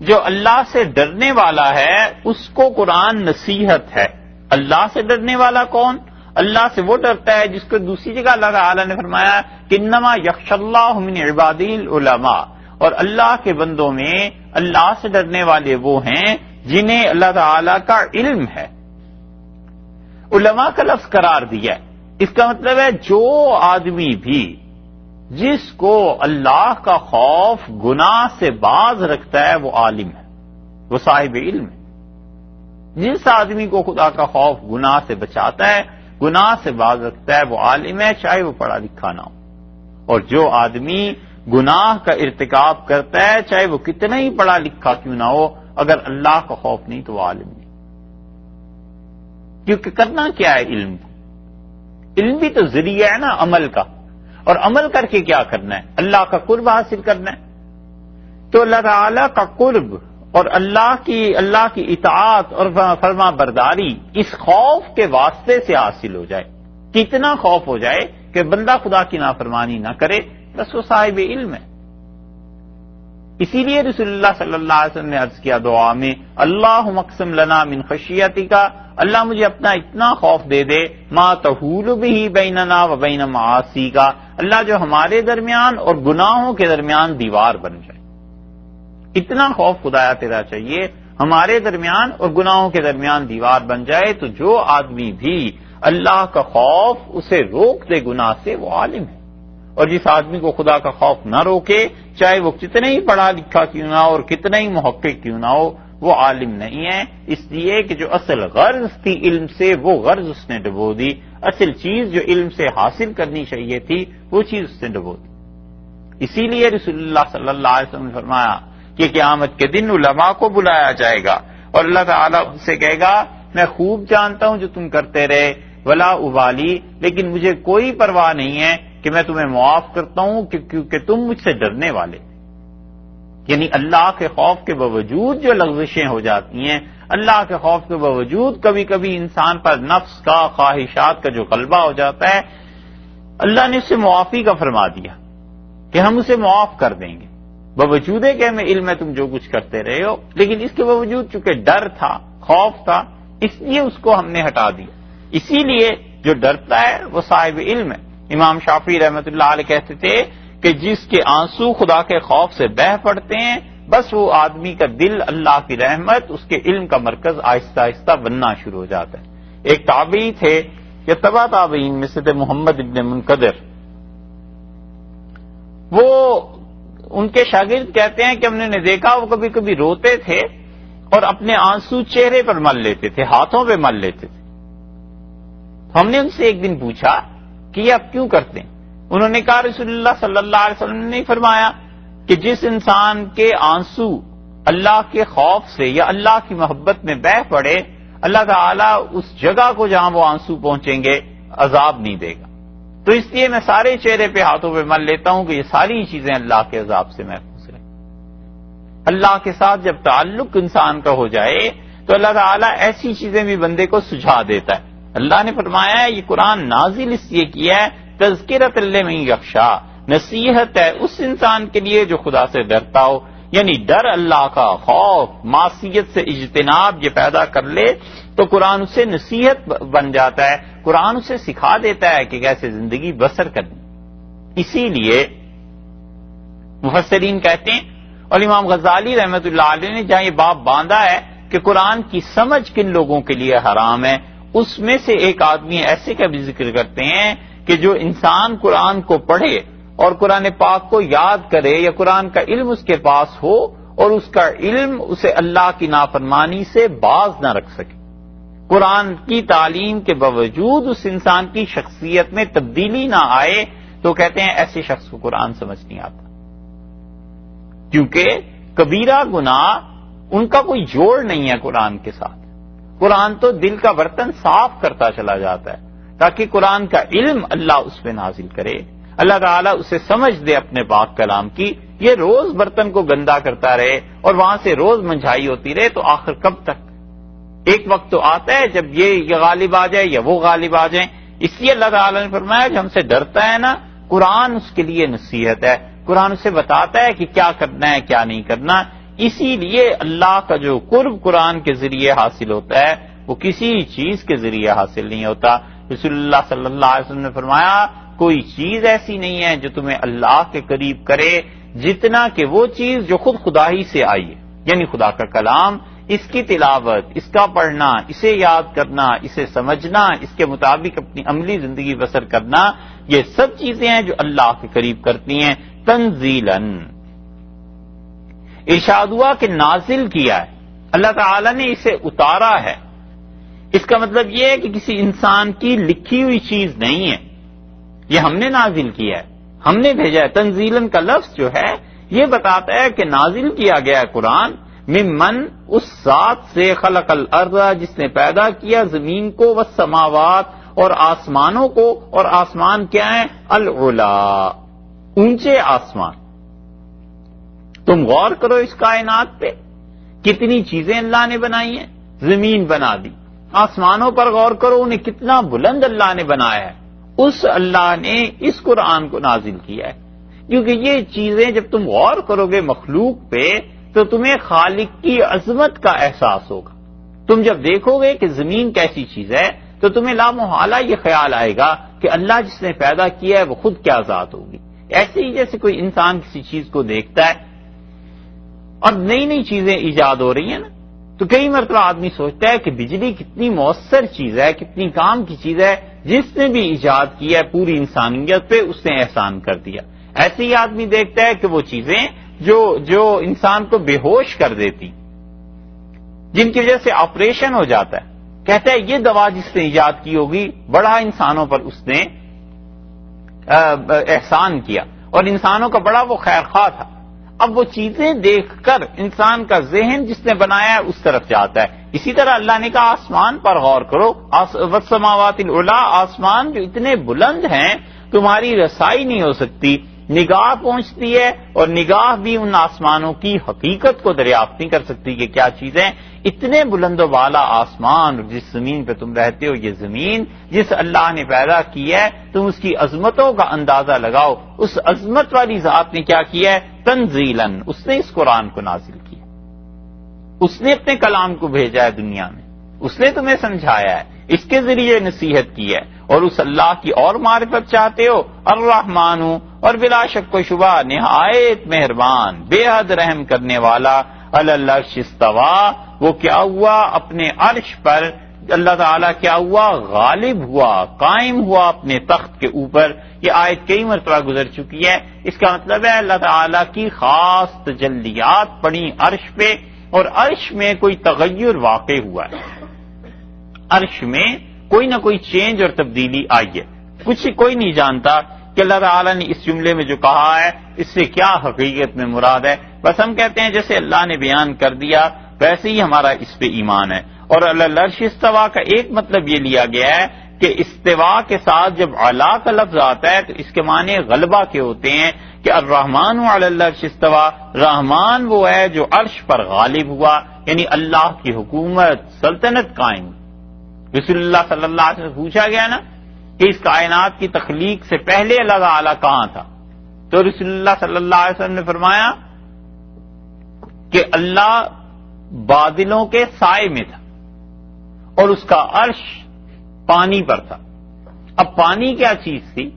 جو اللہ سے ڈرنے والا ہے اس کو قرآن نصیحت ہے. اللہ سے ڈرنے والا کون؟ اللہ سے وہ ڈرتا ہے جس کو دوسری جگہ اللہ تعالی نے فرمایا کہ انما یخشی اللہ من عبادہ العلماء، اور اللہ کے بندوں میں اللہ سے ڈرنے والے وہ ہیں جنہیں اللہ تعالی کا علم ہے. علماء کا لفظ قرار دیا ہے، اس کا مطلب ہے جو آدمی بھی جس کو اللہ کا خوف گناہ سے باز رکھتا ہے وہ عالم ہے، وہ صاحب علم ہے. جس آدمی کو خدا کا خوف گناہ سے بچاتا ہے، گناہ سے باز رکھتا ہے، وہ عالم ہے، چاہے وہ پڑھا لکھا نہ ہو. اور جو آدمی گناہ کا ارتکاب کرتا ہے، چاہے وہ کتنا ہی پڑھا لکھا کیوں نہ ہو، اگر اللہ کا خوف نہیں تو وہ عالم نہیں. کیونکہ کرنا کیا ہے علم کو؟ علم بھی تو ذریعہ ہے نا عمل کا، اور عمل کر کے کیا کرنا ہے؟ اللہ کا قرب حاصل کرنا ہے. تو اللہ تعالی کا قرب اور اللہ کی اطاعت اور فرما برداری اس خوف کے واسطے سے حاصل ہو جائے. کتنا خوف ہو جائے کہ بندہ خدا کی نافرمانی نہ کرے، بس وہ صاحب علم ہے. اسی لیے رسول اللہ صلی اللہ علیہ وسلم نے عرض کیا دعا میں، اللہم اقسم لنا من خشیتک، اللہ مجھے اپنا اتنا خوف دے دے، ما تحول بہ بیننا و بین معاصیک، اللہ جو ہمارے درمیان اور گناہوں کے درمیان دیوار بن جائے. اتنا خوف خدایا تیرا چاہیے ہمارے درمیان اور گناہوں کے درمیان دیوار بن جائے. تو جو آدمی بھی اللہ کا خوف اسے روک دے گناہ سے، وہ عالم ہے. اور جس آدمی کو خدا کا خوف نہ روکے، چاہے وہ کتنا ہی پڑھا لکھا کیوں نہ ہو اور کتنا ہی محقق کیوں نہ ہو، وہ عالم نہیں ہے. اس لیے کہ جو اصل غرض تھی علم سے، وہ غرض اس نے ڈبو دی. اصل چیز جو علم سے حاصل کرنی چاہیے تھی، وہ چیز اس نے ڈبو دی. اسی لیے رسول اللہ صلی اللہ علیہ وسلم نے فرمایا کہ قیامت کے دن علماء کو بلایا جائے گا اور اللہ تعالیٰ ان سے کہے گا میں خوب جانتا ہوں جو تم کرتے رہے، ولا ابالی، لیکن مجھے کوئی پرواہ نہیں ہے کہ میں تمہیں معاف کرتا ہوں کیونکہ تم مجھ سے ڈرنے والے. یعنی اللہ کے خوف کے باوجود جو لغزشیں ہو جاتی ہیں، اللہ کے خوف کے باوجود کبھی کبھی انسان پر نفس کا، خواہشات کا جو غلبہ ہو جاتا ہے، اللہ نے اسے معافی کا فرما دیا کہ ہم اسے معاف کر دیں گے. باوجود ہے کہ ہمیں علم ہے تم جو کچھ کرتے رہے ہو، لیکن اس کے باوجود چونکہ ڈر تھا، خوف تھا، اس لیے اس کو ہم نے ہٹا دیا. اسی لیے جو ڈرتا ہے وہ صاحب علم ہے. امام شافعی رحمۃ اللہ علیہ کہتے تھے کہ جس کے آنسو خدا کے خوف سے بہہ پڑتے ہیں، بس وہ آدمی کا دل اللہ کی رحمت، اس کے علم کا مرکز آہستہ آہستہ بننا شروع ہو جاتا ہے. ایک تابعی تھے یا تبع تابعین میں سے تھے محمد ابن منقدر. وہ ان کے شاگرد کہتے ہیں کہ ہم نے دیکھا وہ کبھی کبھی روتے تھے اور اپنے آنسو چہرے پر مل لیتے تھے، ہاتھوں پہ مل لیتے تھے. ہم نے ان سے ایک دن پوچھا کہ یہ آپ کیوں کرتے ہیں؟ انہوں نے کہا رسول اللہ صلی اللہ علیہ وسلم نے فرمایا کہ جس انسان کے آنسو اللہ کے خوف سے یا اللہ کی محبت میں بہہ پڑے، اللہ تعالیٰ اس جگہ کو جہاں وہ آنسو پہنچیں گے عذاب نہیں دے گا. تو اس لیے میں سارے چہرے پہ ہاتھوں پہ مل لیتا ہوں کہ یہ ساری چیزیں اللہ کے عذاب سے محفوظ رہیں. اللہ کے ساتھ جب تعلق انسان کا ہو جائے تو اللہ تعالیٰ ایسی چیزیں بھی بندے کو سجھا دیتا ہے. اللہ نے فرمایا ہے یہ قرآن نازل اس لیے کیا ہے تذکرۃ لمن یخشی، نصیحت ہے اس انسان کے لیے جو خدا سے ڈرتا ہو. یعنی ڈر اللہ کا، خوف، معصیت سے اجتناب یہ پیدا کر لے تو قرآن اسے نصیحت بن جاتا ہے. قرآن اسے سکھا دیتا ہے کہ کیسے زندگی بسر کرنی. اسی لیے مفسرین کہتے ہیں اور امام غزالی رحمۃ اللہ علیہ نے جہاں یہ باب باندھا ہے کہ قرآن کی سمجھ کن لوگوں کے لیے حرام ہے، اس میں سے ایک آدمی ایسے کا بھی ذکر کرتے ہیں کہ جو انسان قرآن کو پڑھے اور قرآن پاک کو یاد کرے یا قرآن کا علم اس کے پاس ہو اور اس کا علم اسے اللہ کی نافرمانی سے باز نہ رکھ سکے. قرآن کی تعلیم کے باوجود اس انسان کی شخصیت میں تبدیلی نہ آئے تو کہتے ہیں ایسے شخص کو قرآن سمجھ نہیں آتا. کیونکہ کبیرہ گناہ ان کا کوئی جوڑ نہیں ہے قرآن کے ساتھ. قرآن تو دل کا برتن صاف کرتا چلا جاتا ہے تاکہ قرآن کا علم اللہ اس پہ نازل کرے، اللہ تعالیٰ اسے سمجھ دے اپنے پاک کلام کی. یہ روز برتن کو گندا کرتا رہے اور وہاں سے روز منجھائی ہوتی رہے تو آخر کب تک؟ ایک وقت تو آتا ہے جب یہ غالب آ جائے یا وہ غالب آ جائیں. اس لیے اللہ تعالیٰ نے فرمایا کہ ہم سے ڈرتا ہے نا، قرآن اس کے لیے نصیحت ہے، قرآن اسے بتاتا ہے کہ کیا کرنا ہے کیا نہیں کرنا. اسی لیے اللہ کا جو قرب قرآن کے ذریعے حاصل ہوتا ہے وہ کسی چیز کے ذریعے حاصل نہیں ہوتا. رسول اللہ صلی اللہ علیہ وسلم نے فرمایا کوئی چیز ایسی نہیں ہے جو تمہیں اللہ کے قریب کرے جتنا کہ وہ چیز جو خود خدا ہی سے آئی ہے. یعنی خدا کا کلام، اس کی تلاوت، اس کا پڑھنا، اسے یاد کرنا، اسے سمجھنا، اس کے مطابق اپنی عملی زندگی بسر کرنا، یہ سب چیزیں ہیں جو اللہ کے قریب کرتی ہیں. تنزیلاً ارشاد ہوا کہ نازل کیا ہے، اللہ تعالی نے اسے اتارا ہے. اس کا مطلب یہ ہے کہ کسی انسان کی لکھی ہوئی چیز نہیں ہے، یہ ہم نے نازل کیا ہے، ہم نے بھیجا ہے۔ تنزیلاً کا لفظ جو ہے یہ بتاتا ہے کہ نازل کیا گیا ہے قرآن ممن، اس ذات سے، خلق الارض، جس نے پیدا کیا زمین کو، والسماوات، اور آسمانوں کو، اور آسمان کیا ہیں؟ العلا، اونچے آسمان۔ تم غور کرو اس کائنات پہ، کتنی چیزیں اللہ نے بنائی ہیں، زمین بنا دی، آسمانوں پر غور کرو انہیں کتنا بلند اللہ نے بنایا ہے، اس اللہ نے اس قرآن کو نازل کیا ہے، کیونکہ یہ چیزیں جب تم غور کرو گے مخلوق پہ تو تمہیں خالق کی عظمت کا احساس ہوگا۔ تم جب دیکھو گے کہ زمین کیسی چیز ہے تو تمہیں لامحالہ یہ خیال آئے گا کہ اللہ جس نے پیدا کیا ہے وہ خود کیا ذات ہوگی۔ ایسے ہی جیسے کوئی انسان کسی چیز کو دیکھتا ہے اور نئی نئی چیزیں ایجاد ہو رہی ہیں نا، تو کئی مرتبہ آدمی سوچتا ہے کہ بجلی کتنی مؤثر چیز ہے، کتنی کام کی چیز ہے، جس نے بھی ایجاد کیا ہے پوری انسانیت پہ اس نے احسان کر دیا۔ ایسے ہی آدمی دیکھتا ہے کہ وہ چیزیں جو انسان کو بے ہوش کر دیتی، جن کی وجہ سے آپریشن ہو جاتا ہے، کہتا ہے یہ دوا جس نے ایجاد کی ہوگی بڑا انسانوں پر اس نے احسان کیا اور انسانوں کا بڑا وہ خیر خواہ تھا۔ اب وہ چیزیں دیکھ کر انسان کا ذہن جس نے بنایا ہے اس طرف جاتا ہے۔ اسی طرح اللہ نے کہا آسمان پر غور کرو، والسماوات العلا، آسمان جو اتنے بلند ہیں تمہاری رسائی نہیں ہو سکتی، نگاہ پہنچتی ہے اور نگاہ بھی ان آسمانوں کی حقیقت کو دریافت نہیں کر سکتی کہ کیا چیزیں، اتنے بلند و بالا آسمان، اور جس زمین پہ تم رہتے ہو یہ زمین جس اللہ نے پیدا کی ہے، تم اس کی عظمتوں کا اندازہ لگاؤ۔ اس عظمت والی ذات نے کیا کیا ہے؟ تنزیلاً، اس نے اس قرآن کو نازل کیا، اس نے اپنے کلام کو بھیجا ہے دنیا میں، اس نے تمہیں سمجھایا ہے، اس کے ذریعے نصیحت کی ہے، اور اس اللہ کی اور معرفت چاہتے ہو، الرحمن، اور بلا شک و شبہ نہایت مہربان، بے حد رحم کرنے والا، علی العرش استویٰ، وہ کیا ہوا؟ اپنے عرش پر اللہ تعالیٰ کیا ہوا؟ غالب ہوا، قائم ہوا اپنے تخت کے اوپر۔ یہ آیت کئی مرتبہ گزر چکی ہے۔ اس کا مطلب ہے اللہ تعالیٰ کی خاص تجلیات پڑی عرش پہ، اور عرش میں کوئی تغیر واقع ہوا ہے، عرش میں کوئی نہ کوئی چینج اور تبدیلی آئی ہے۔ کوئی نہیں جانتا کہ اللہ تعالیٰ نے اس جملے میں جو کہا ہے اس سے کیا حقیقت میں مراد ہے، بس ہم کہتے ہیں جیسے اللہ نے بیان کر دیا ویسے ہی ہمارا اس پہ ایمان ہے۔ اور العرش استوا کا ایک مطلب یہ لیا گیا ہے کہ استوا کے ساتھ جب علا کا لفظ آتا ہے تو اس کے معنی غلبہ کے ہوتے ہیں، کہ الرحمن علی العرش استوا، رحمان وہ ہے جو عرش پر غالب ہوا، یعنی اللہ کی حکومت، سلطنت قائم۔ رسول اللہ صلی اللہ علیہ وسلم پوچھا گیا نا کہ اس کائنات کی تخلیق سے پہلے اللہ تعالیٰ کہاں تھا، تو رسول اللہ صلی اللہ علیہ وسلم نے فرمایا کہ اللہ بادلوں کے سائے میں تھا اور اس کا عرش پانی پر تھا۔ اب پانی کیا چیز تھی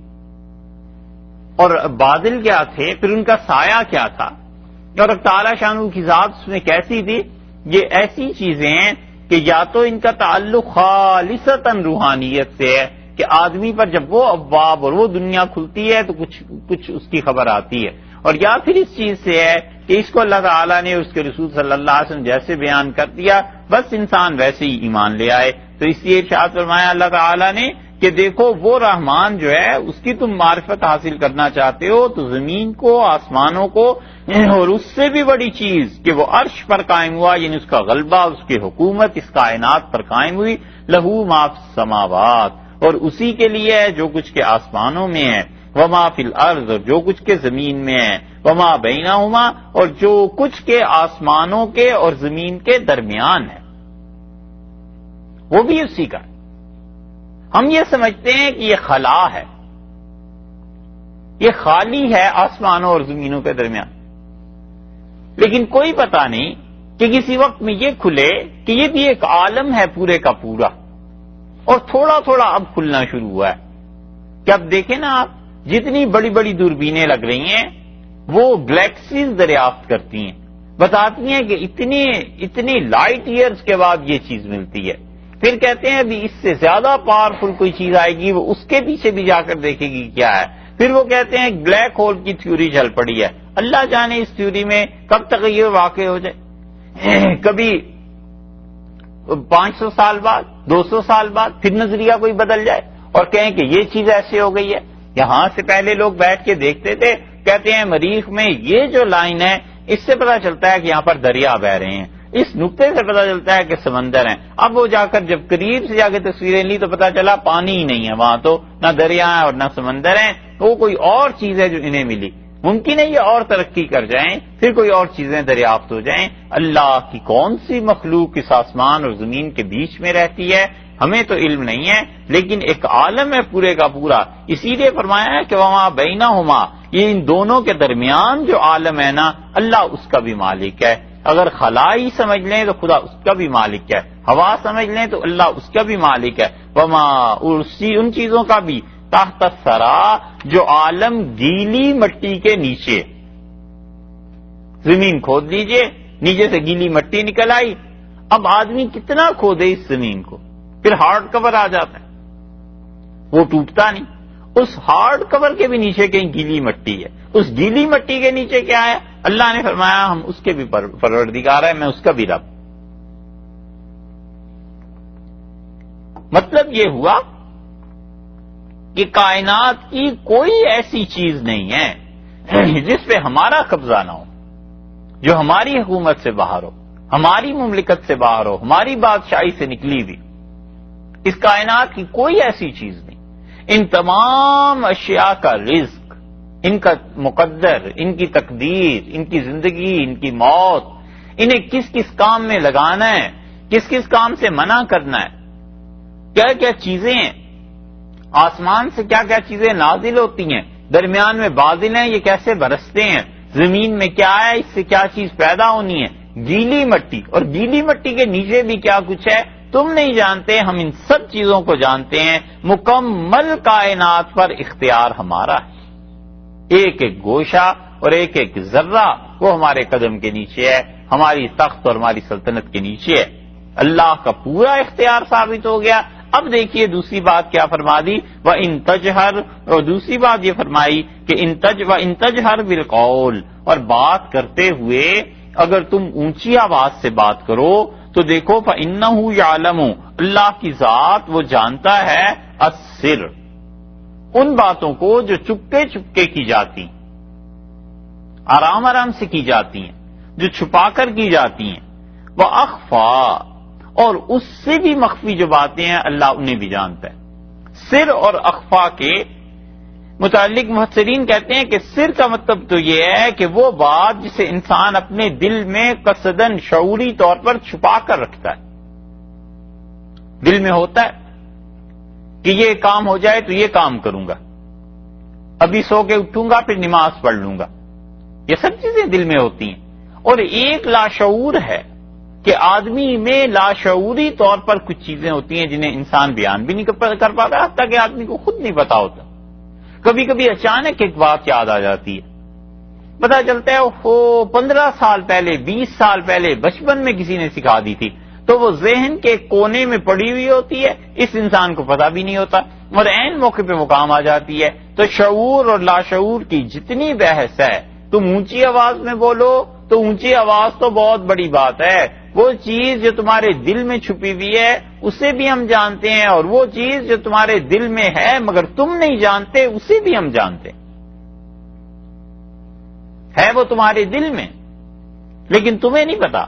اور بادل کیا تھے، پھر ان کا سایہ کیا تھا، اور تعالیٰ شانہ کی ذات اس میں کیسی تھی؟ یہ ایسی چیزیں ہیں کہ یا تو ان کا تعلق خالصتاً روحانیت سے ہے کہ آدمی پر جب وہ ابواب اور وہ دنیا کھلتی ہے تو کچھ اس کی خبر آتی ہے، اور یا پھر اس چیز سے ہے کہ اس کو اللہ تعالیٰ نے اس کے رسول صلی اللہ علیہ وسلم جیسے بیان کر دیا بس انسان ویسے ہی ایمان لے آئے۔ تو اس لیے ارشاد فرمایا اللہ تعالیٰ نے کہ دیکھو وہ رحمان جو ہے اس کی تم معرفت حاصل کرنا چاہتے ہو تو زمین کو، آسمانوں کو، اور اس سے بھی بڑی چیز کہ وہ عرش پر قائم ہوا، یعنی اس کا غلبہ، اس کی حکومت اس کائنات پر قائم ہوئی، لہو ما فی السماوات، اور اسی کے لیے ہے جو کچھ کے آسمانوں میں ہے، وما فی الارض، اور جو کچھ کے زمین میں ہے، وما بینہما، اور جو کچھ کے آسمانوں کے اور زمین کے درمیان ہے، وہ بھی اسی کا ہے۔ ہم یہ سمجھتے ہیں کہ یہ خلا ہے، یہ خالی ہے آسمانوں اور زمینوں کے درمیان، لیکن کوئی پتہ نہیں کہ کسی وقت میں یہ کھلے کہ یہ بھی ایک عالم ہے پورے کا پورا، اور تھوڑا تھوڑا اب کھلنا شروع ہوا ہے کہ اب دیکھیں نا آپ، جتنی بڑی بڑی دوربینیں لگ رہی ہیں وہ گلیکسیز دریافت کرتی ہیں، بتاتی ہیں کہ اتنی لائٹ ایئرز کے بعد یہ چیز ملتی ہے، پھر کہتے ہیں ابھی اس سے زیادہ پاورفل کوئی چیز آئے گی وہ اس کے پیچھے بھی جا کر دیکھے گی کیا ہے، پھر وہ کہتے ہیں بلیک ہول کی تھیوری چل پڑی ہے، اللہ جانے اس تھیوری میں کب تک یہ واقع ہو جائے۔ کبھی 500 سال بعد 200 سال بعد پھر نظریہ کوئی بدل جائے اور کہیں کہ یہ چیز ایسے ہو گئی ہے. یہاں سے پہلے لوگ بیٹھ کے دیکھتے تھے, کہتے ہیں مریخ میں یہ جو لائن ہے اس سے پتا چلتا ہے کہ یہاں پر دریا بہ رہے ہیں, اس نقطے سے پتا چلتا ہے کہ سمندر ہیں. اب وہ جا کر جب قریب سے جا کے تصویریں لی تو پتا چلا پانی ہی نہیں ہے وہاں, تو نہ دریا ہے اور نہ سمندر ہیں, وہ کوئی اور چیز ہے جو انہیں ملی. ممکن ہے یہ اور ترقی کر جائیں, پھر کوئی اور چیزیں دریافت ہو جائیں. اللہ کی کون سی مخلوق اس آسمان اور زمین کے بیچ میں رہتی ہے ہمیں تو علم نہیں ہے, لیکن ایک عالم ہے پورے کا پورا. اسی لیے فرمایا ہے کہ وما بینہما, یہ ان دونوں کے درمیان جو عالم ہے نا, اللہ اس کا بھی مالک ہے. اگر خلا ہی سمجھ لیں تو خدا اس کا بھی مالک ہے, ہوا سمجھ لیں تو اللہ اس کا بھی مالک ہے. وما, ان چیزوں کا بھی, تحت الثری, جو عالم گیلی مٹی کے نیچے. زمین کھود لیجئے, نیچے سے گیلی مٹی نکل آئی. اب آدمی کتنا کھودے اس زمین کو, پھر ہارڈ کور آ جاتا ہے, وہ ٹوٹتا نہیں. اس ہارڈ کور کے بھی نیچے کہیں گیلی مٹی ہے. اس گیلی مٹی کے نیچے کیا ہے؟ اللہ نے فرمایا ہم اس کے بھی پروردگار ہیں, میں اس کا بھی رب. مطلب یہ ہوا کہ کائنات کی کوئی ایسی چیز نہیں ہے جس پہ ہمارا قبضہ نہ ہو, جو ہماری حکومت سے باہر ہو, ہماری مملکت سے باہر ہو, ہماری بادشاہی سے نکلی ہوئی. اس کائنات کی کوئی ایسی چیز نہیں. ان تمام اشیاء کا رزق, ان کا مقدر, ان کی تقدیر, ان کی زندگی, ان کی موت, انہیں کس کس کام میں لگانا ہے, کس کس کام سے منع کرنا ہے, کیا کیا چیزیں ہیں, آسمان سے کیا کیا چیزیں نازل ہوتی ہیں, درمیان میں بادل ہیں یہ کیسے برستے ہیں, زمین میں کیا ہے اس سے کیا چیز پیدا ہونی ہے, گیلی مٹی, اور گیلی مٹی کے نیچے بھی کیا کچھ ہے تم نہیں جانتے, ہم ان سب چیزوں کو جانتے ہیں. مکمل کائنات پر اختیار ہمارا ہے. ایک ایک گوشہ اور ایک ایک ذرہ وہ ہمارے قدم کے نیچے ہے, ہماری تخت اور ہماری سلطنت کے نیچے ہے. اللہ کا پورا اختیار ثابت ہو گیا. اب دیکھیے دوسری بات کیا فرما دی, وَإِن تَجْهَرْ, اور دوسری بات یہ فرمائی کہ وَإِن تَجْهَرْ بِالْقَوْلِ, اور بات کرتے ہوئے اگر تم اونچی آواز سے بات کرو تو دیکھو فَإِنَّهُ يَعْلَمُ, اللہ کی ذات وہ جانتا ہے السر, ان باتوں کو جو چپکے چپکے کی جاتی ہیں, آرام آرام سے کی جاتی ہیں, جو چھپا کر کی جاتی ہیں. وَأَخْفَى, اور اس سے بھی مخفی جو باتیں ہیں اللہ انہیں بھی جانتا ہے. سر اور اخفا کے متعلق مفسرین کہتے ہیں کہ سر کا مطلب تو یہ ہے کہ وہ بات جسے انسان اپنے دل میں قصدن شعوری طور پر چھپا کر رکھتا ہے. دل میں ہوتا ہے کہ یہ کام ہو جائے تو یہ کام کروں گا, ابھی سو کے اٹھوں گا پھر نماز پڑھ لوں گا, یہ سب چیزیں دل میں ہوتی ہیں. اور ایک لاشعور ہے کہ آدمی میں لاشعوری طور پر کچھ چیزیں ہوتی ہیں جنہیں انسان بیان بھی نہیں کر پاتا, حتیٰ کہ آدمی کو خود نہیں پتا ہوتا. کبھی کبھی اچانک ایک بات یاد آ جاتی ہے, پتا چلتا ہے وہ 15 سال پہلے, 20 سال پہلے بچپن میں کسی نے سکھا دی تھی, تو وہ ذہن کے کونے میں پڑی ہوئی ہوتی ہے, اس انسان کو پتا بھی نہیں ہوتا, اور عین موقع پہ وہ کام آ جاتی ہے. تو شعور اور لاشعور کی جتنی بحث ہے, تم اونچی آواز میں بولو تو اونچی آواز تو بہت بڑی بات ہے, وہ چیز جو تمہارے دل میں چھپی ہوئی ہے اسے بھی ہم جانتے ہیں, اور وہ چیز جو تمہارے دل میں ہے مگر تم نہیں جانتے اسے بھی ہم جانتے ہیں. ہے وہ تمہارے دل میں لیکن تمہیں نہیں پتا,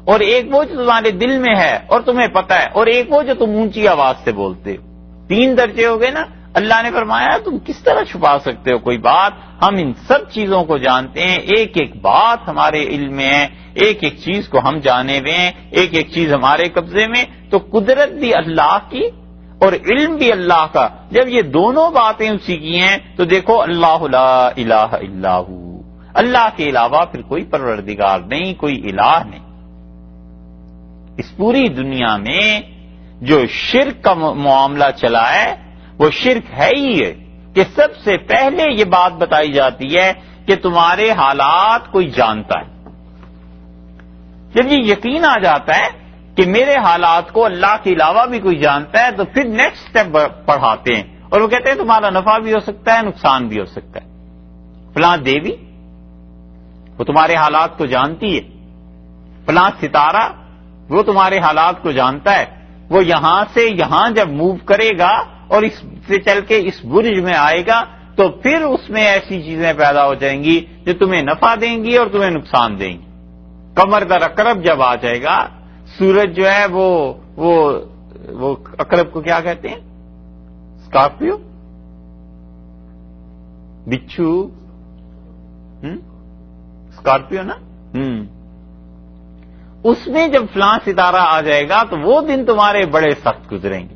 اور ایک وہ جو تمہارے دل میں ہے اور تمہیں پتا ہے, اور ایک وہ جو تم اونچی آواز سے بولتے ہو. 3 درجے ہو گئے نا. اللہ نے فرمایا تم کس طرح چھپا سکتے ہو کوئی بات, ہم ان سب چیزوں کو جانتے ہیں, ایک ایک بات ہمارے علم میں ہے, ایک ایک چیز کو ہم جانے ہوئے ہیں, ایک ایک چیز ہمارے قبضے میں. تو قدرت بھی اللہ کی اور علم بھی اللہ کا, جب یہ دونوں باتیں اسی کی ہیں تو دیکھو اللہ لا الہ الا ہو, اللہ کے علاوہ پھر کوئی پروردگار نہیں, کوئی الہ نہیں. اس پوری دنیا میں جو شرک کا معاملہ چلا ہے وہ شرک ہے ہی ہے کہ سب سے پہلے یہ بات بتائی جاتی ہے کہ تمہارے حالات کوئی جانتا ہے. جب یہ یقین آ جاتا ہے کہ میرے حالات کو اللہ کے علاوہ بھی کوئی جانتا ہے تو پھر نیکسٹ سٹیپ پڑھاتے ہیں اور وہ کہتے ہیں تمہارا نفع بھی ہو سکتا ہے, نقصان بھی ہو سکتا ہے. فلاں دیوی وہ تمہارے حالات کو جانتی ہے, فلاں ستارہ وہ تمہارے حالات کو جانتا ہے. وہ یہاں سے یہاں جب موو کرے گا اور اس سے چل کے اس برج میں آئے گا تو پھر اس میں ایسی چیزیں پیدا ہو جائیں گی جو تمہیں نفع دیں گی اور تمہیں نقصان دیں گی. قمر در عقرب جب آ جائے گا، سورج جو ہے وہ عقرب کو کیا کہتے ہیں؟ اسکارپیو، بچھو، اسکارپیو نا. اس میں جب فلاں ستارہ آ جائے گا تو وہ دن تمہارے بڑے سخت گزریں گے.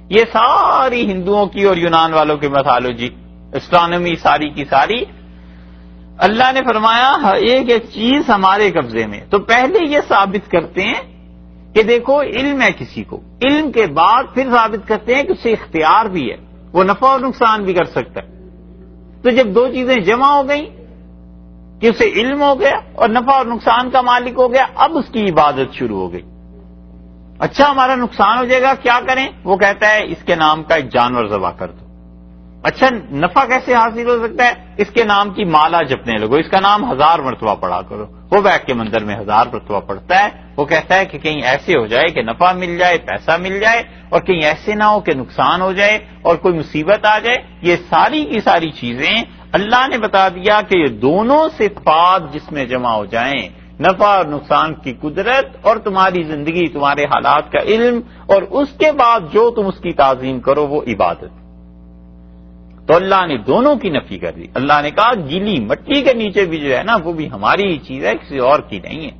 یہ ساری ہندوؤں کی اور یونان والوں کی میتھالوجی، اسٹرانومی ساری کی ساری، اللہ نے فرمایا ایک ایک چیز ہمارے قبضے میں. تو پہلے یہ ثابت کرتے ہیں کہ دیکھو علم ہے کسی کو، علم کے بعد پھر ثابت کرتے ہیں کہ اسے اختیار بھی ہے، وہ نفع اور نقصان بھی کر سکتا ہے. تو جب دو چیزیں جمع ہو گئیں کہ اسے علم ہو گیا اور نفع اور نقصان کا مالک ہو گیا، اب اس کی عبادت شروع ہو گئی. اچھا ہمارا نقصان ہو جائے گا، کیا کریں؟ وہ کہتا ہے اس کے نام کا ایک جانور ذبح کر دو. اچھا نفع کیسے حاصل ہو سکتا ہے؟ اس کے نام کی مالا جپنے لگو، اس کا نام 1000 مرتبہ پڑھا کرو. وہ بیٹھ کے مندر میں 1000 مرتبہ پڑھتا ہے. وہ کہتا ہے کہ کہیں ایسے ہو جائے کہ نفع مل جائے، پیسہ مل جائے، اور کہیں ایسے نہ ہو کہ نقصان ہو جائے اور کوئی مصیبت آ جائے. یہ ساری کی ساری چیزیں اللہ نے بتا دیا کہ یہ دونوں صفات جس میں جمع ہو جائیں، نفع اور نقصان کی قدرت اور تمہاری زندگی، تمہارے حالات کا علم، اور اس کے بعد جو تم اس کی تعظیم کرو وہ عبادت. تو اللہ نے دونوں کی نفی کر دی. اللہ نے کہا گیلی مٹی کے نیچے بھی جو ہے نا وہ بھی ہماری ہی چیز ہے، کسی اور کی نہیں ہے.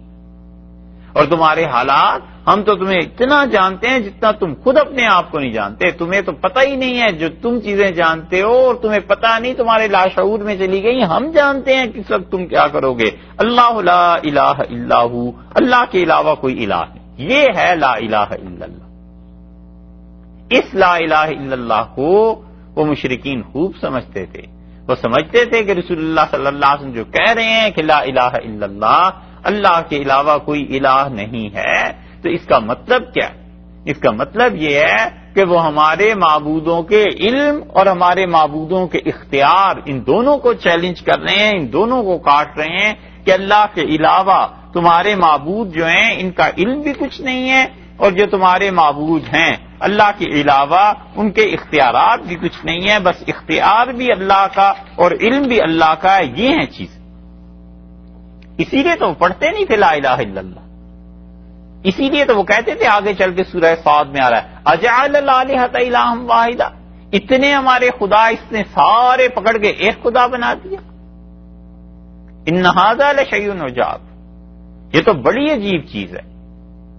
اور تمہارے حالات ہم تو تمہیں اتنا جانتے ہیں جتنا تم خود اپنے آپ کو نہیں جانتے. تمہیں تو پتہ ہی نہیں ہے جو تم چیزیں جانتے ہو، اور تمہیں پتہ نہیں تمہارے لاشعور میں چلی گئی. ہم جانتے ہیں کس وقت تم کیا کرو گے. اللہ لا الہ الا ہو، اللہ کے علاوہ کوئی الہ نہیں. یہ ہے لا الہ الا اللہ. اس لا الہ الا اللہ کو وہ مشرکین خوب سمجھتے تھے. وہ سمجھتے تھے کہ رسول اللہ صلی اللہ علیہ وسلم جو کہہ رہے ہیں کہ لا الہ الا اللہ، اللہ کے علاوہ کوئی الہ نہیں ہے، تو اس کا مطلب کیا ہے؟ اس کا مطلب یہ ہے کہ وہ ہمارے معبودوں کے علم اور ہمارے معبودوں کے اختیار، ان دونوں کو چیلنج کر رہے ہیں، ان دونوں کو کاٹ رہے ہیں کہ اللہ کے علاوہ تمہارے معبود جو ہیں ان کا علم بھی کچھ نہیں ہے، اور جو تمہارے معبود ہیں اللہ کے علاوہ ان کے اختیارات بھی کچھ نہیں ہے، بس اختیار بھی اللہ کا اور علم بھی اللہ کا ہے. یہ ہیں چیز. اسی لیے تو وہ پڑھتے نہیں تھے لا الہ الا اللہ. اسی لیے تو وہ کہتے تھے، آگے چل کے سورہ صاد میں آ رہا ہے، اجعل الالہۃ الہا واحدا، اتنے ہمارے خدا اس نے سارے پکڑ کے ایک خدا بنا دیا. ان ھذا لشیء عجاب، یہ تو بڑی عجیب چیز ہے.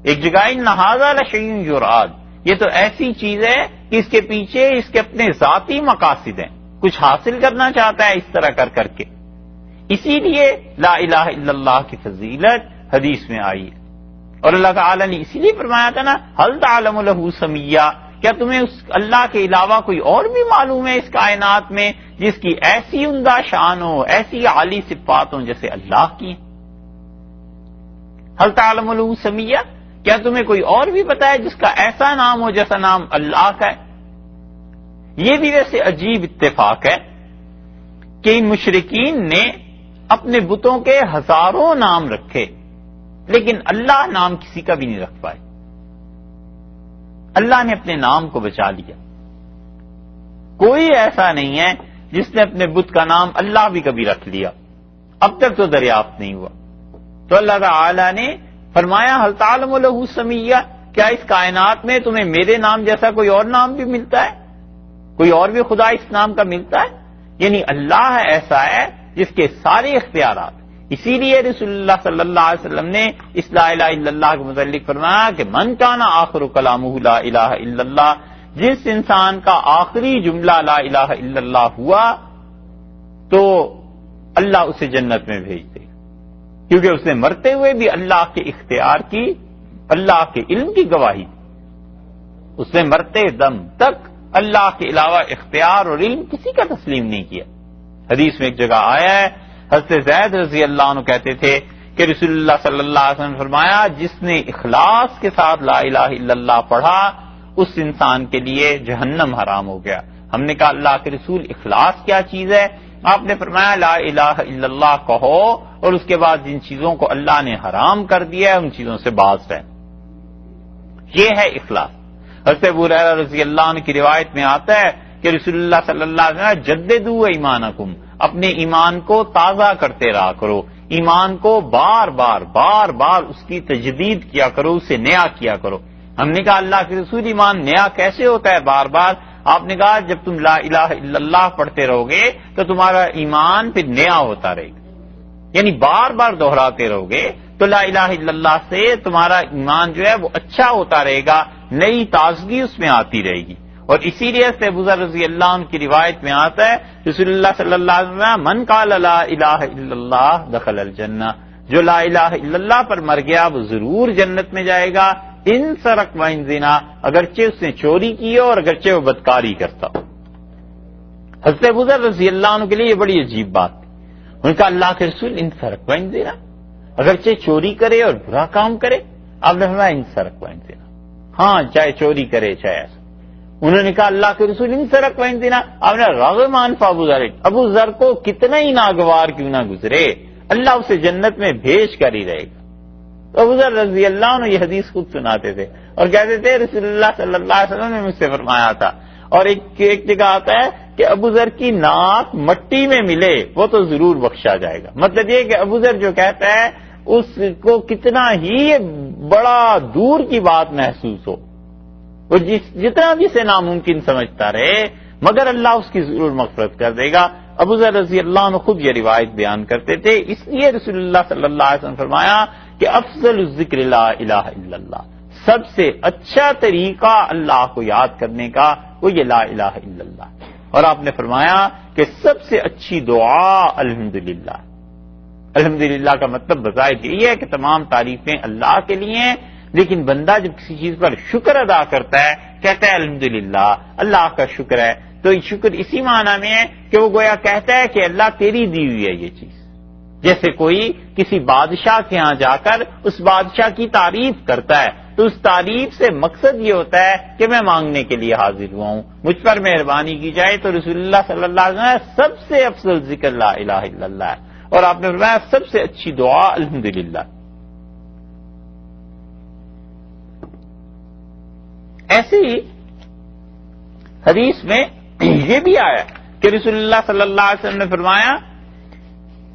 ایک جگہ ان ھذا لشیء یراد، یہ تو ایسی چیز ہے کہ اس کے پیچھے اس کے اپنے ذاتی مقاصد ہیں، کچھ حاصل کرنا چاہتا ہے اس طرح کر کر کے. اسی لیے لا الہ الا اللہ کی فضیلت حدیث میں آئی ہے. اور اللہ تعالی نے اسی لیے فرمایا تھا نا، هل تعلم له سمیہ، کیا تمہیں اس اللہ کے علاوہ کوئی اور بھی معلوم ہے اس کائنات میں جس کی ایسی عمدہ شان ہو، ایسی عالی صفات ہوں جیسے اللہ کی؟ هل تعلم له سمیہ، کیا تمہیں کوئی اور بھی پتا ہے جس کا ایسا نام ہو جیسا نام اللہ کا ہے؟ یہ بھی ویسے عجیب اتفاق ہے کہ ان مشرکین نے اپنے بتوں کے ہزاروں نام رکھے، لیکن اللہ نام کسی کا بھی نہیں رکھ پائے. اللہ نے اپنے نام کو بچا لیا. کوئی ایسا نہیں ہے جس نے اپنے بت کا نام اللہ بھی کبھی رکھ لیا، اب تک تو دریافت نہیں ہوا. تو اللہ تعالی نے فرمایا هل تعلم له سمیہ، کیا اس کائنات میں تمہیں میرے نام جیسا کوئی اور نام بھی ملتا ہے؟ کوئی اور بھی خدا اس نام کا ملتا ہے؟ یعنی اللہ ایسا ہے جس کے سارے اختیارات. اسی لیے رسول اللہ صلی اللہ علیہ وسلم نے اس لا الہ الا اللہ کے متعلق فرمایا کہ من کان آخر کلامہ لا الہ الا اللہ، جس انسان کا آخری جملہ لا الہ الا اللہ ہوا تو اللہ اسے جنت میں بھیج دے، کیونکہ اس نے مرتے ہوئے بھی اللہ کے اختیار کی، اللہ کے علم کی گواہی دی. اس نے مرتے دم تک اللہ کے علاوہ اختیار اور علم کسی کا تسلیم نہیں کیا. حدیث میں ایک جگہ آیا ہے، حضرت زید رضی اللہ عنہ کہتے تھے کہ رسول اللہ صلی اللہ علیہ وسلم نے فرمایا جس نے اخلاص کے ساتھ لا الہ الا اللہ پڑھا اس انسان کے لیے جہنم حرام ہو گیا. ہم نے کہا اللہ کے رسول اخلاص کیا چیز ہے؟ آپ نے فرمایا لا الہ الا اللہ کہو اور اس کے بعد جن چیزوں کو اللہ نے حرام کر دیا ہے ان چیزوں سے باز رہیں. یہ ہے اخلاص. حضرت ابو ہریرہ رضی اللہ عنہ کی روایت میں آتا ہے کہ رسول اللہ صلی اللہ علیہ وسلم جددوا ایمانکم، اپنے ایمان کو تازہ کرتے رہا کرو، ایمان کو بار بار اس کی تجدید کیا کرو، اسے نیا کیا کرو. ہم نے کہا اللہ کے رسول ایمان نیا کیسے ہوتا ہے بار بار؟ آپ نے کہا جب تم لا الہ الا اللہ پڑھتے رہو گے تو تمہارا ایمان پھر نیا ہوتا رہے گا، یعنی بار بار دہراتے رہو گے تو لا الہ الا اللہ سے تمہارا ایمان جو ہے وہ اچھا ہوتا رہے گا، نئی تازگی اس میں آتی رہے گی. اور اسی لیے سے ابو ذر رضی اللہ عنہ کی روایت میں آتا ہے رسول اللہ صلی اللہ علیہ وسلم من قال لا الہ الا اللہ دخل الجنہ، جو لا الہ الا اللہ پر مر گیا وہ ضرور جنت میں جائے گا، ان سرق و ان زنا، اگرچہ اس نے چوری کی ہو اور اگرچہ وہ بدکاری کرتا ہو. حضرت ابو ذر رضی اللہ عنہ کے لیے یہ بڑی عجیب بات تھی. ان کا اللہ کے رسول ان سرق و ان زنا، اگرچہ چوری کرے اور برا کام کرے، آپ نے فرمایا ان سرق و ان زنا، ہاں چاہے چوری کرے چاہے ایسا. انہوں نے کہا اللہ کے رسول ان سرق و ان زنا، آپ نے راغمان فابو ذر، ابو ذر کو کتنا ہی ناگوار کیوں نہ گزرے اللہ اسے جنت میں بھیج کر ہی رہے گا. تو ابو ذر رضی اللہ عنہ یہ حدیث خود سناتے تھے اور کہتے تھے رسول اللہ صلی اللہ علیہ وسلم نے مجھ سے فرمایا تھا. اور ایک جگہ آتا ہے کہ ابو ذر کی ناک مٹی میں ملے وہ تو ضرور بخشا جائے گا. مطلب یہ کہ ابو ذر جو کہتا ہے اس کو کتنا ہی بڑا دور کی بات محسوس ہو، وہ جتنا بھی سے ناممکن سمجھتا رہے مگر اللہ اس کی ضرور مغفرت کر دے گا. ابو ذر رضی اللہ عنہ خود یہ روایت بیان کرتے تھے. اس لیے رسول اللہ صلی اللہ علیہ وسلم فرمایا کہ افضل الذکر لا الہ الا اللہ، سب سے اچھا طریقہ اللہ کو یاد کرنے کا وہ یہ لا الہ الا اللہ. اور آپ نے فرمایا کہ سب سے اچھی دعا الحمدللہ. الحمدللہ کا مطلب بظاہر یہ ہے کہ تمام تعریفیں اللہ کے لیے ہیں، لیکن بندہ جب کسی چیز پر شکر ادا کرتا ہے کہتا ہے الحمدللہ اللہ کا شکر ہے، تو شکر اسی معنی میں ہے کہ وہ گویا کہتا ہے کہ اللہ تیری دی ہوئی ہے یہ چیز. جیسے کوئی کسی بادشاہ کے ہاں جا کر اس بادشاہ کی تعریف کرتا ہے تو اس تعریف سے مقصد یہ ہوتا ہے کہ میں مانگنے کے لیے حاضر ہوا ہوں، مجھ پر مہربانی کی جائے. تو رسول اللہ صلی اللہ علیہ وسلم سب سے افضل ذکر لا الہ الا اللہ ہے، اور آپ نے فرمایا سب سے اچھی دعا الحمدللہ. ایسی حدیث میں یہ بھی آیا کہ رسول اللہ صلی اللہ علیہ وسلم نے فرمایا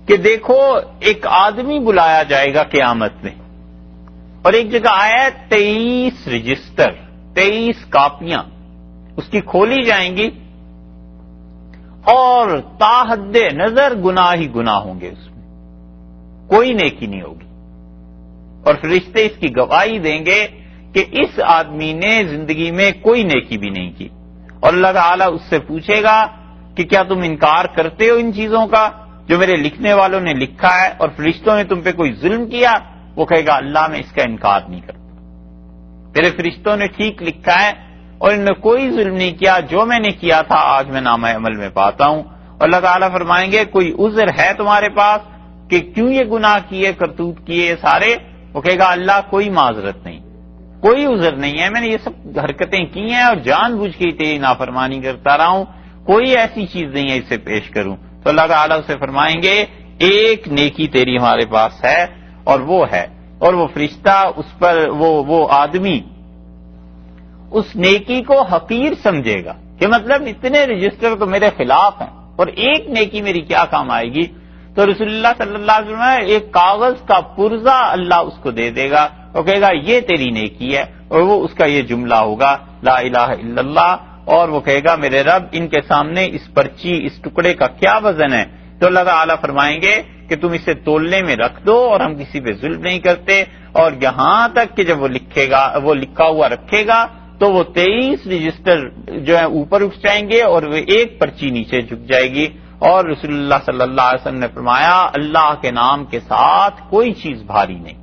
کہ دیکھو ایک آدمی بلایا جائے گا قیامت میں، اور ایک جگہ آیا ہے 23 رجسٹر، 23 کاپیاں اس کی کھولی جائیں گی اور تا حد نظر گناہ ہی گناہ ہوں گے، اس میں کوئی نیکی نہیں ہوگی. اور فرشتے اس کی گواہی دیں گے کہ اس آدمی نے زندگی میں کوئی نیکی بھی نہیں کی. اور اللہ تعالیٰ اس سے پوچھے گا کہ کیا تم انکار کرتے ہو ان چیزوں کا جو میرے لکھنے والوں نے لکھا ہے، اور فرشتوں نے تم پہ کوئی ظلم کیا؟ وہ کہے گا اللہ میں اس کا انکار نہیں کرتا، تیرے فرشتوں نے ٹھیک لکھا ہے اور ان نے کوئی ظلم نہیں کیا، جو میں نے کیا تھا آج میں نامہ عمل میں پاتا ہوں. اور اللہ تعالیٰ فرمائیں گے کوئی عذر ہے تمہارے پاس کہ کیوں یہ گناہ کیے کرتوت کیے سارے؟ وہ کہے گا اللہ کوئی معذرت نہیں، کوئی عذر نہیں ہے، میں نے یہ سب حرکتیں کی ہیں اور جان بوجھ کے تیری نافرمانی کرتا رہا ہوں، کوئی ایسی چیز نہیں ہے اسے پیش کروں. تو اللہ تعالیٰ اسے فرمائیں گے ایک نیکی تیری ہمارے پاس ہے اور وہ ہے، اور وہ فرشتہ اس پر وہ آدمی اس نیکی کو حقیر سمجھے گا کہ مطلب اتنے رجسٹر تو میرے خلاف ہیں اور ایک نیکی میری کیا کام آئے گی. تو رسول اللہ صلی اللہ علیہ وسلم ایک کاغذ کا پرزہ اللہ اس کو دے دے گا اور کہے گا یہ تیری نیکی ہے، اور وہ اس کا یہ جملہ ہوگا لا الہ الا اللہ. اور وہ کہے گا میرے رب ان کے سامنے اس پرچی اس ٹکڑے کا کیا وزن ہے؟ تو اللہ تعالیٰ فرمائیں گے کہ تم اسے تولنے میں رکھ دو اور ہم کسی پہ ظلم نہیں کرتے. اور یہاں تک کہ جب وہ لکھے گا، وہ لکھا ہوا رکھے گا تو وہ 23 رجسٹر جو ہے اوپر اٹھ جائیں گے اور وہ ایک پرچی نیچے جھک جائے گی. اور رسول اللہ صلی اللہ علیہ وسلم نے فرمایا اللہ کے نام کے ساتھ کوئی چیز بھاری نہیں.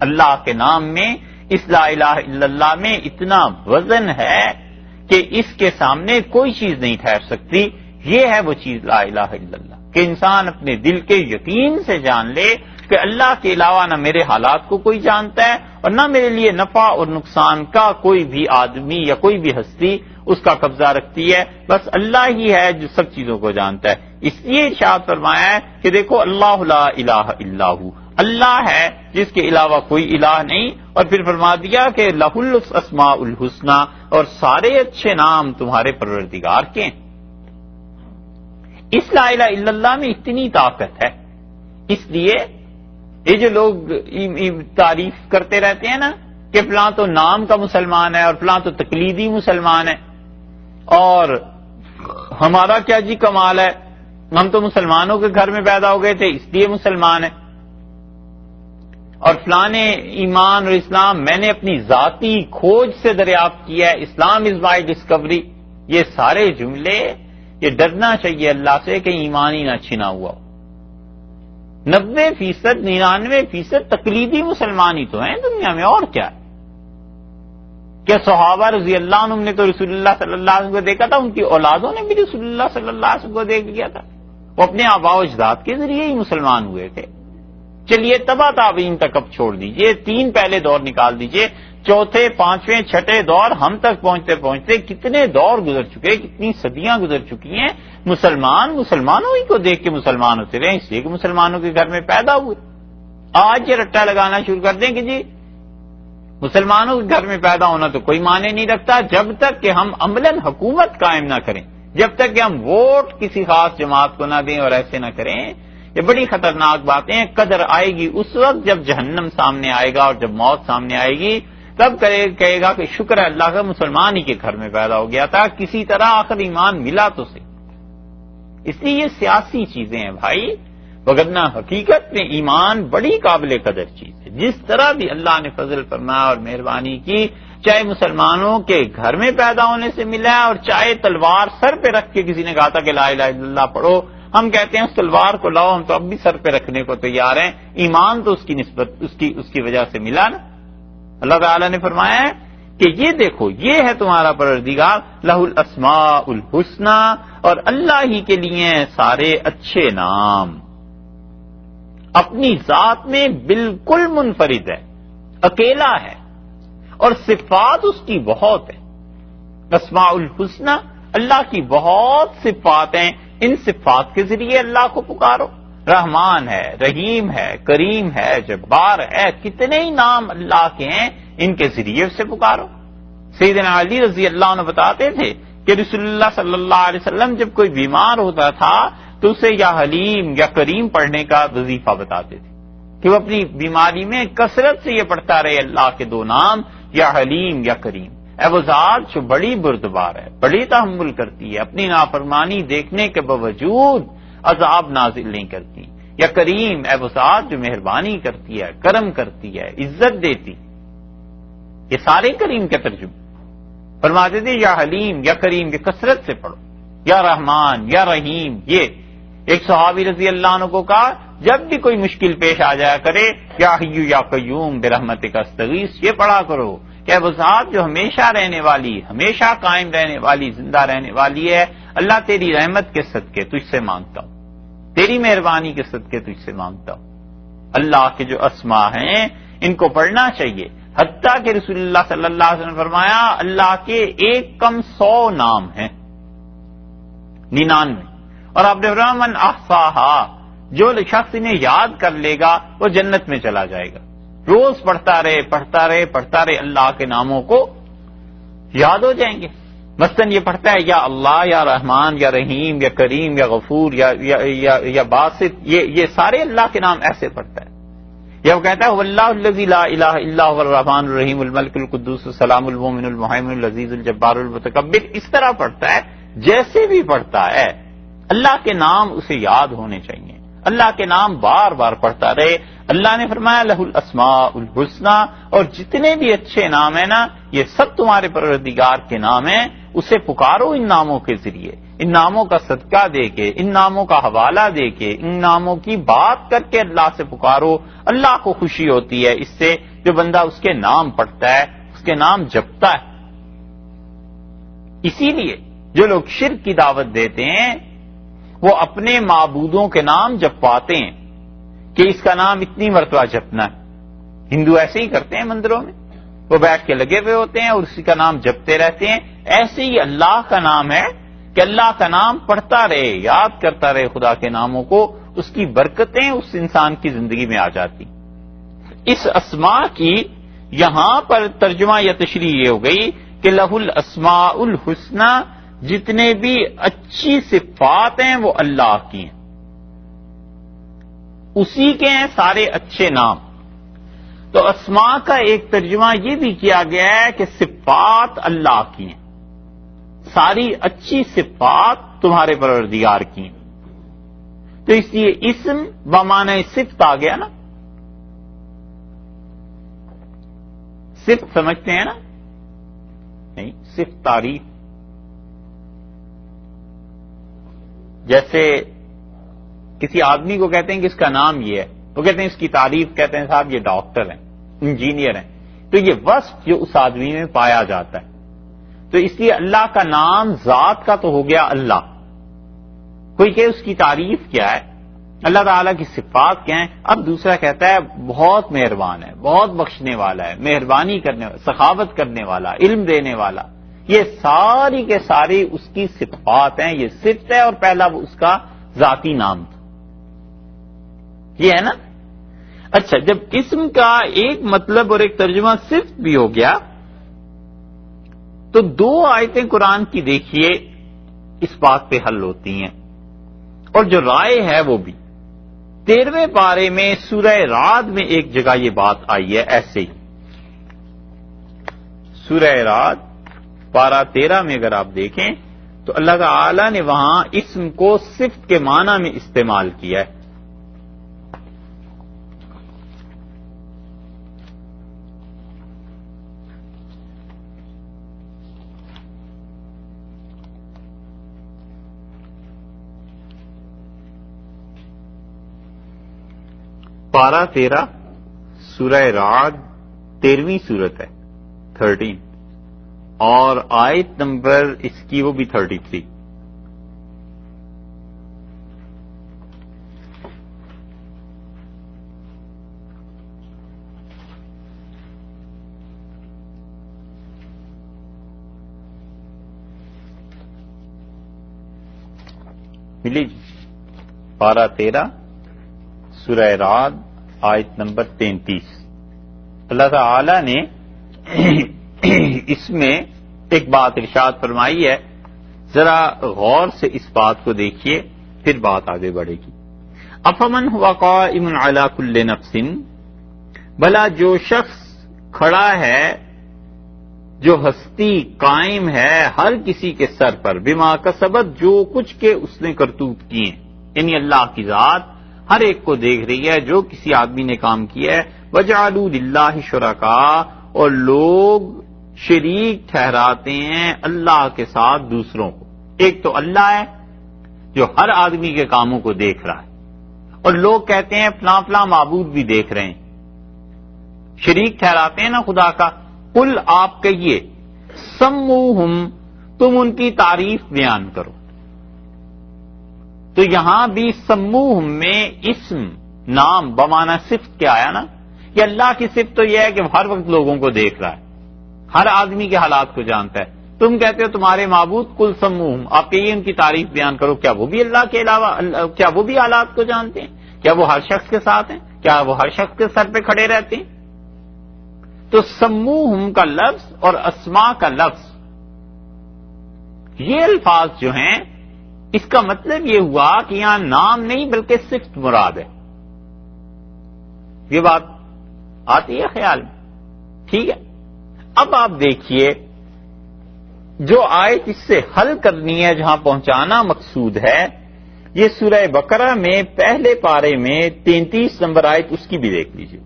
اللہ کے نام میں اس لا الہ الا اللہ میں اتنا وزن ہے کہ اس کے سامنے کوئی چیز نہیں ٹھہر سکتی. یہ ہے وہ چیز لا الہ الا اللہ کہ انسان اپنے دل کے یقین سے جان لے کہ اللہ کے علاوہ نہ میرے حالات کو کوئی جانتا ہے اور نہ میرے لیے نفع اور نقصان کا کوئی بھی آدمی یا کوئی بھی ہستی اس کا قبضہ رکھتی ہے، بس اللہ ہی ہے جو سب چیزوں کو جانتا ہے. اس لیے ارشاد فرمایا ہے کہ دیکھو اللہ لا الہ الا ہو، اللہ ہے جس کے علاوہ کوئی الہ نہیں، اور پھر فرما دیا کہ لہ الاسماء الحسنی، اور سارے اچھے نام تمہارے پروردگار کے ہیں۔ اس لا الہ الا اللہ میں اتنی طاقت ہے، اس لیے یہ جو لوگ تعریف کرتے رہتے ہیں نا کہ فلاں تو نام کا مسلمان ہے اور فلاں تو تقلیدی مسلمان ہے، اور ہمارا کیا جی کمال ہے، ہم تو مسلمانوں کے گھر میں پیدا ہو گئے تھے اس لیے مسلمان ہیں، اور فلانے ایمان اور اسلام میں نے اپنی ذاتی کھوج سے دریافت کیا ہے، اسلام از بائی ڈسکوری، یہ سارے جملے یہ ڈرنا چاہیے اللہ سے کہ ایمان ہی نہ چھنا ہوا ہو۔ 90% 99% تقلیدی مسلمان ہی تو ہیں دنیا میں، اور کیا ہے؟ کیا صحابہ رضی اللہ عنہم نے تو رسول اللہ صلی اللہ علیہ وسلم کو دیکھا تھا؟ ان کی اولادوں نے بھی رسول اللہ صلی اللہ علیہ وسلم کو دیکھ لیا تھا، وہ اپنے آباء و اجداد کے ذریعے ہی مسلمان ہوئے تھے۔ چلیے تبا تابعین تک اب چھوڑ دیجئے، 3 پہلے دور نکال دیجئے، چوتھے 5ویں 6ٹھے دور ہم تک پہنچتے پہنچتے کتنے دور گزر چکے، کتنی صدیاں گزر چکی ہیں۔ مسلمانوں ہی کو دیکھ کے مسلمان ہوتے رہے، اس لیے کہ مسلمانوں کے گھر میں پیدا ہوئے۔ آج یہ رٹا لگانا شروع کر دیں کہ جی مسلمانوں کے گھر میں پیدا ہونا تو کوئی معنی نہیں رکھتا، جب تک کہ ہم عملاً حکومت قائم نہ کریں، جب تک کہ ہم ووٹ کسی خاص جماعت کو نہ دیں اور ایسے نہ کریں۔ یہ بڑی خطرناک باتیں ہیں۔ قدر آئے گی اس وقت جب جہنم سامنے آئے گا اور جب موت سامنے آئے گی، تب کہے گا کہ شکر ہے اللہ کا مسلمان ہی کے گھر میں پیدا ہو گیا تھا، کسی طرح آخر ایمان ملا تو سے۔ اس لیے یہ سیاسی چیزیں ہیں بھائی، وگرنہ حقیقت میں ایمان بڑی قابل قدر چیز ہے۔ جس طرح بھی اللہ نے فضل فرمایا اور مہربانی کی، چاہے مسلمانوں کے گھر میں پیدا ہونے سے ملا ہے، اور چاہے تلوار سر پہ رکھ کے کسی نے کہا تھا کہ لا الہ الا اللہ پڑھو، ہم کہتے ہیں اس تلوار کو لاؤ، ہم تو اب بھی سر پہ رکھنے کو تیار ہیں، ایمان تو اس کی نسبت اس کی وجہ سے ملا نا۔ اللہ تعالیٰ نے فرمایا ہے کہ یہ دیکھو یہ ہے تمہارا پروردگار، لہ الاسماء الحسنی، اور اللہ ہی کے لیے سارے اچھے نام، اپنی ذات میں بالکل منفرد ہے، اکیلا ہے، اور صفات اس کی بہت ہیں۔ اسماء الحسنی، اللہ کی بہت صفات ہیں، ان صفات کے ذریعے اللہ کو پکارو۔ رحمان ہے، رحیم ہے، کریم ہے، جبار ہے، کتنے ہی نام اللہ کے ہیں، ان کے ذریعے سے پکارو۔ سیدنا علی رضی اللہ عنہ بتاتے تھے کہ رسول اللہ صلی اللہ علیہ وسلم جب کوئی بیمار ہوتا تھا تو اسے یا حلیم یا کریم پڑھنے کا وظیفہ بتاتے تھے کہ وہ اپنی بیماری میں کثرت سے یہ پڑھتا رہے اللہ کے 2 نام، یا حلیم یا کریم۔ اے وہ ذات جو بڑی بردبار ہے، بڑی تحمل کرتی ہے، اپنی نافرمانی دیکھنے کے باوجود عذاب نازل نہیں کرتی، یا کریم، اے وہ ذات جو مہربانی کرتی ہے، کرم کرتی ہے، عزت دیتی۔ یہ سارے کریم کے ترجمے فرماتے تھے، یا حلیم یا کریم کے کثرت سے پڑھو، یا رحمان یا رحیم۔ یہ ایک صحابی رضی اللہ عنہ کو کہا جب بھی کوئی مشکل پیش آ جایا کرے، یا حی یا قیوم برحمتک استغیث، یہ پڑھا کرو کہ وہ ذات جو ہمیشہ رہنے والی، ہمیشہ قائم رہنے والی، زندہ رہنے والی ہے، اللہ تیری رحمت کے صدقے تجھ سے مانگتا ہوں، تیری مہربانی کے صدقے تجھ سے مانگتا ہوں۔ اللہ کے جو اسماء ہیں ان کو پڑھنا چاہیے، حتیٰ کہ رسول اللہ صلی اللہ علیہ وسلم نے فرمایا اللہ کے 1 کم 100 نام ہیں، 99، اور آپ نے فرمایا من احصاہا، جو شخص انہیں یاد کر لے گا وہ جنت میں چلا جائے گا۔ روز پڑھتا رہے اللہ کے ناموں کو یاد ہو جائیں گے۔ مثلاً یہ پڑھتا ہے یا اللہ یا رحمان یا رحیم یا کریم یا غفور یا باسط، یہ سارے اللہ کے نام ایسے پڑھتا ہے۔ یا وہ کہتا ہے واللہ الذی لا الہ الا هو الرحمن الرحیم الملک القدوس السلام المؤمن المہیمن العزیز الجبار المتکبر، اس طرح پڑھتا ہے جیسے بھی پڑھتا ہے۔ اللہ کے نام اسے یاد ہونے چاہیے، اللہ کے نام بار بار پڑھتا رہے۔ اللہ نے فرمایا لہ الاسماء الحسنی، اور جتنے بھی اچھے نام ہیں نا یہ سب تمہارے پروردگار کے نام ہیں، اسے پکارو ان ناموں کے ذریعے، ان ناموں کا صدقہ دے کے، ان ناموں کا حوالہ دے کے، ان ناموں کی بات کر کے اللہ سے پکارو۔ اللہ کو خوشی ہوتی ہے اس سے جو بندہ اس کے نام پڑھتا ہے، اس کے نام جپتا ہے۔ اسی لیے جو لوگ شرک کی دعوت دیتے ہیں وہ اپنے معبودوں کے نام جپواتے ہیں کہ اس کا نام اتنی مرتبہ جپنا ہے۔ ہندو ایسے ہی کرتے ہیں، مندروں میں وہ بیٹھ کے لگے ہوئے ہوتے ہیں اور اسی کا نام جپتے رہتے ہیں۔ ایسے ہی اللہ کا نام ہے کہ اللہ کا نام پڑھتا رہے، یاد کرتا رہے خدا کے ناموں کو، اس کی برکتیں اس انسان کی زندگی میں آ جاتی. اس اسماء کی یہاں پر ترجمہ یا تشریح یہ ہو گئی کہ لہ الاسماء الحسنی، جتنے بھی اچھی صفات ہیں وہ اللہ کی ہیں، اسی کے ہیں سارے اچھے نام. تو اسماء کا ایک ترجمہ یہ بھی کیا گیا ہے کہ صفات اللہ کی ہیں، ساری اچھی صفات تمہارے پروردگار کی ہیں. تو اس لیے اسم بمعنی صفت آ گیا نا. صفت سمجھتے ہیں نا؟ نہیں، صفت تعریف. جیسے کسی آدمی کو کہتے ہیں کہ اس کا نام یہ ہے، وہ کہتے ہیں اس کی تعریف، کہتے ہیں صاحب یہ ڈاکٹر ہیں، انجینئر ہیں. تو یہ وصف جو اس آدمی میں پایا جاتا ہے. تو اس لیے اللہ کا نام ذات کا تو ہو گیا اللہ. کوئی کہ اس کی تعریف کیا ہے، اللہ تعالیٰ کی صفات کیا ہیں. اب دوسرا کہتا ہے بہت مہربان ہے، بہت بخشنے والا ہے، مہربانی کرنے والا، سخاوت کرنے والا، علم دینے والا. یہ ساری کے ساری اس کی صفات ہیں، یہ صفت ہے، اور پہلا وہ اس کا ذاتی نام تھا. یہ ہے نا. اچھا، جب اسم کا ایک مطلب اور ایک ترجمہ صفت بھی ہو گیا تو دو آیتیں قرآن کی دیکھیے اس بات پہ حل ہوتی ہیں. اور جو رائے ہے وہ بھی 13ویں پارے میں سورہ رعد میں ایک جگہ یہ بات آئی ہے ایسے ہی. سورہ رعد پارہ 13 میں اگر آپ دیکھیں تو اللہ تعالی نے وہاں اسم کو صفت کے معنی میں استعمال کیا ہے. پارہ 13 سورہ رعد 13ویں سورت ہے 13، اور آیت نمبر اس کی وہ بھی 33. ملی جی؟ پارہ 13 سورہ رعد آیت نمبر 33. اللہ تعالی نے اس میں ایک بات ارشاد فرمائی ہے، ذرا غور سے اس بات کو دیکھیے پھر بات آگے بڑھے گی. افمن ہوا قائم علی کل نفس، بھلا جو شخص کھڑا ہے، جو ہستی قائم ہے ہر کسی کے سر پر، بما کسبت، جو کچھ کے اس نے کرتوت کیے، یعنی اللہ کی ذات ہر ایک کو دیکھ رہی ہے جو کسی آدمی نے کام کیا ہے. وجعلوا للہ شرکاء، اور لوگ شریک ٹھہراتے ہیں اللہ کے ساتھ دوسروں کو. ایک تو اللہ ہے جو ہر آدمی کے کاموں کو دیکھ رہا ہے، اور لوگ کہتے ہیں فلاں فلاں معبود بھی دیکھ رہے ہیں، شریک ٹھہراتے ہیں نا خدا کا. قل، آپ کہیے، سموہم، تم ان کی تعریف بیان کرو. تو یہاں بھی سموہم میں اسم نام بمعنی صفت کیا آیا نا، کہ اللہ کی صفت تو یہ ہے کہ ہر وقت لوگوں کو دیکھ رہا ہے، ہر آدمی کے حالات کو جانتا ہے. تم کہتے ہو تمہارے معبود کل سموہم، آپ کہیے ان کی تعریف بیان کرو. کیا وہ بھی اللہ کے علاوہ، کیا وہ بھی حالات کو جانتے ہیں؟ کیا وہ ہر شخص کے ساتھ ہیں؟ کیا وہ ہر شخص کے سر پہ کھڑے رہتے ہیں؟ تو سموہم کا لفظ اور اسماء کا لفظ، یہ الفاظ جو ہیں اس کا مطلب یہ ہوا کہ یہاں نام نہیں بلکہ صفت مراد ہے. یہ بات آتی ہے خیال میں؟ ٹھیک ہے. اب آپ دیکھیے جو آیت اس سے حل کرنی ہے، جہاں پہنچانا مقصود ہے، یہ سورہ بقرہ میں پہلے پارے میں 33 نمبر آیت، اس کی بھی دیکھ لیجیے.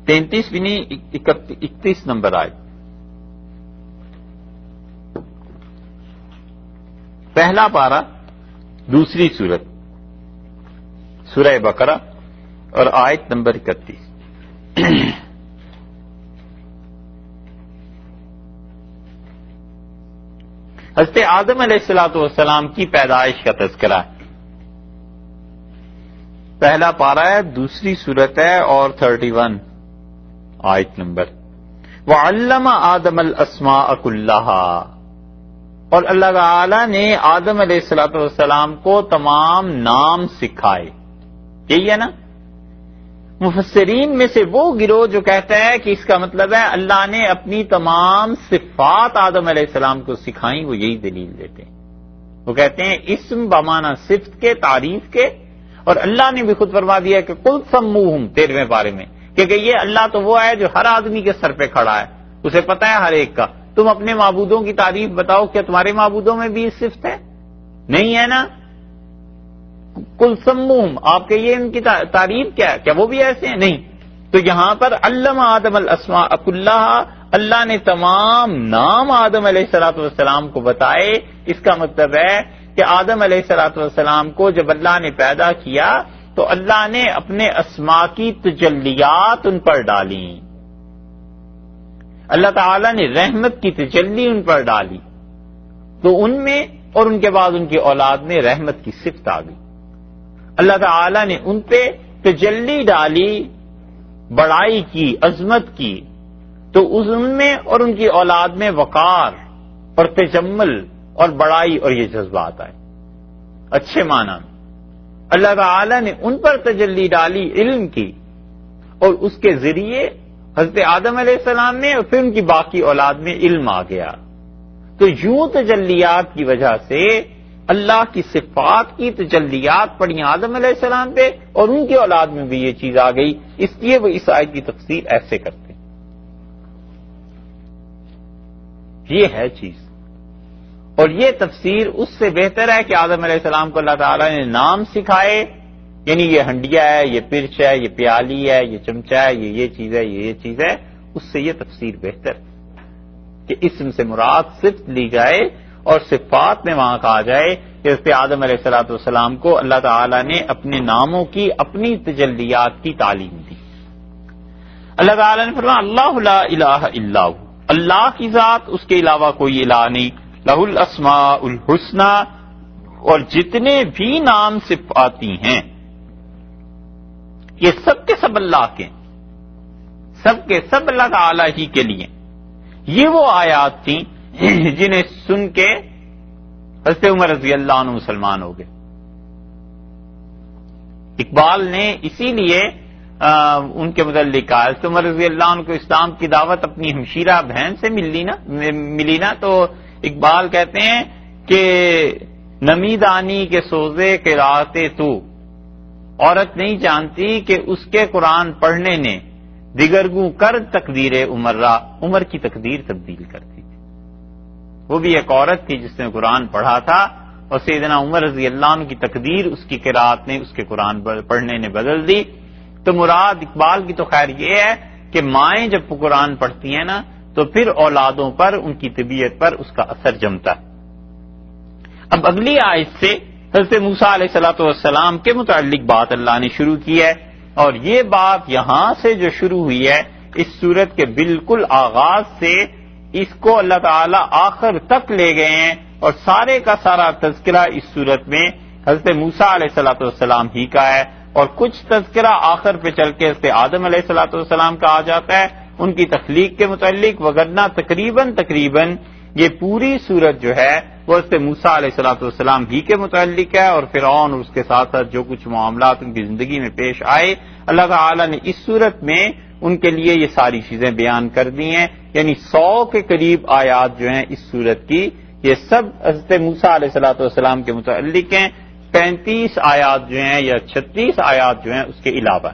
33 بھی نہیں، 31 نمبر آیت، پہلا پارہ دوسری سورت سورہ بقرہ اور آیت نمبر 31. حضرت آدم علیہ الصلوۃ والسلام کی پیدائش کا تذکرہ ہے. پہلا پارہ ہے، دوسری سورت ہے، اور 31 آیت نمبر. وَعَلَّمَ آدَمَ الْأَسْمَاءَ كُلَّهَا، اور اللہ تعالی نے آدم علیہ الصلوۃ والسلام کو تمام نام سکھائے. یہی ہے نا؟ مفسرین میں سے وہ گروہ جو کہتا ہے کہ اس کا مطلب ہے اللہ نے اپنی تمام صفات آدم علیہ السلام کو سکھائیں، وہ یہی دلیل دیتے ہیں. وہ کہتے ہیں اسم بمعنی صفت کے، تعریف کے، اور اللہ نے بھی خود فرما دیا کہ قل سموہم 13ویں پارے میں کہ یہ اللہ تو وہ ہے جو ہر آدمی کے سر پہ کھڑا ہے، اسے پتہ ہے ہر ایک کا. تم اپنے معبودوں کی تعریف بتاؤ، کیا تمہارے معبودوں میں بھی صفت ہے؟ نہیں ہے نا. کل سموہم، آپ کہیے ان کی تعریف کیا ہے، کیا وہ بھی ایسے ہیں؟ نہیں. تو یہاں پر علم آدم الاسماء کلھا، اللہ نے تمام نام آدم علیہ الصلوۃ والسلام کو بتائے. اس کا مطلب ہے کہ آدم علیہ الصلوۃ والسلام کو جب اللہ نے پیدا کیا تو اللہ نے اپنے اسماء کی تجلیات ان پر ڈالی. اللہ تعالی نے رحمت کی تجلی ان پر ڈالی، تو ان میں اور ان کے بعد ان کی اولاد میں رحمت کی صفت آ گئی. اللہ تعالی نے ان پہ تجلی ڈالی بڑائی کی، عظمت کی، تو ان میں اور ان کی اولاد میں وقار اور تجمل اور بڑائی اور یہ جذبات آئے اچھے معنی میں. اللہ تعالی نے ان پر تجلی ڈالی علم کی، اور اس کے ذریعے حضرت آدم علیہ السلام میں اور پھر ان کی باقی اولاد میں علم آ گیا. تو یوں تجلیات کی وجہ سے اللہ کی صفات کی تجلیات پڑی آدم علیہ السلام پہ، اور ان کی اولاد میں بھی یہ چیز آ گئی. اس لیے وہ اس آیت کی تفسیر ایسے کرتے ہیں. یہ ہے چیز، اور یہ تفسیر اس سے بہتر ہے کہ آدم علیہ السلام کو اللہ تعالیٰ نے نام سکھائے، یعنی یہ ہنڈیا ہے، یہ پرچ ہے، یہ پیالی ہے، یہ چمچا ہے، یہ چیز ہے، یہ چیز ہے. اس سے یہ تفسیر بہتر کہ اسم سے مراد صفت لی جائے اور صفات میں وہاں کہا جائے کہ اس پہ آدم علیہ الصلوۃ والسلام کو اللہ تعالیٰ نے اپنے ناموں کی اپنی تجلیات کی تعلیم دی. اللہ تعالیٰ نے فرمایا اللہ لا الہ الا ہو، اللہ کی ذات، اس کے علاوہ کوئی الہ نہیں. لہ الاسماء الحسنی، اور جتنے بھی نام صفاتی ہیں یہ سب کے سب اللہ کے، سب کے سب اللہ تعالی ہی کے لیے. یہ وہ آیات تھیں جنہیں سن کے حضرت عمر رضی اللہ عنہ مسلمان ہو گئے. اقبال نے اسی لیے ان کے متعلق کہا، حضرت عمر رضی اللہ عنہ کو اسلام کی دعوت اپنی ہمشیرہ بہن سے ملی نا، تو اقبال کہتے ہیں کہ نمیدانی کے سوزے کے راتے تو عورت نہیں جانتی کہ اس کے قرآن پڑھنے نے دیگرگوں کر تقدیر عمر را، عمر کی تقدیر تبدیل کرتی تھی. وہ بھی ایک عورت تھی جس نے قرآن پڑھا تھا، اور سیدنا عمر رضی اللہ عنہ کی تقدیر اس کی قرات نے، اس کے قرآن پڑھنے نے بدل دی. تو مراد اقبال کی تو خیر یہ ہے کہ مائیں جب قرآن پڑھتی ہیں نا تو پھر اولادوں پر، ان کی طبیعت پر اس کا اثر جمتا ہے. اب اگلی آیت سے حضرت موسیٰ علیہ الصلوۃ والسلام کے متعلق بات اللہ نے شروع کی ہے، اور یہ بات یہاں سے جو شروع ہوئی ہے اس سورت کے بالکل آغاز سے اس کو اللہ تعالیٰ آخر تک لے گئے ہیں، اور سارے کا سارا تذکرہ اس سورت میں حضرت موسیٰ علیہ الصلوۃ والسلام ہی کا ہے، اور کچھ تذکرہ آخر پہ چل کے حضرت آدم علیہ الصلوۃ والسلام کا آ جاتا ہے ان کی تخلیق کے متعلق. وگرنہ تقریباً یہ پوری سورت جو ہے وہ حضرت موسیٰ علیہ الصلوۃ والسلام ہی کے متعلق ہے، اور فرعون اور اس کے ساتھ ساتھ جو کچھ معاملات ان کی زندگی میں پیش آئے اللہ تعالیٰ نے اس سورت میں ان کے لیے یہ ساری چیزیں بیان کر دی ہیں. یعنی 100 کے قریب آیات جو ہیں اس سورت کی یہ سب حضرت موسیٰ علیہ الصلوۃ والسلام کے متعلق ہیں. 35 آیات جو ہیں یا 36 آیات جو ہیں اس کے علاوہ.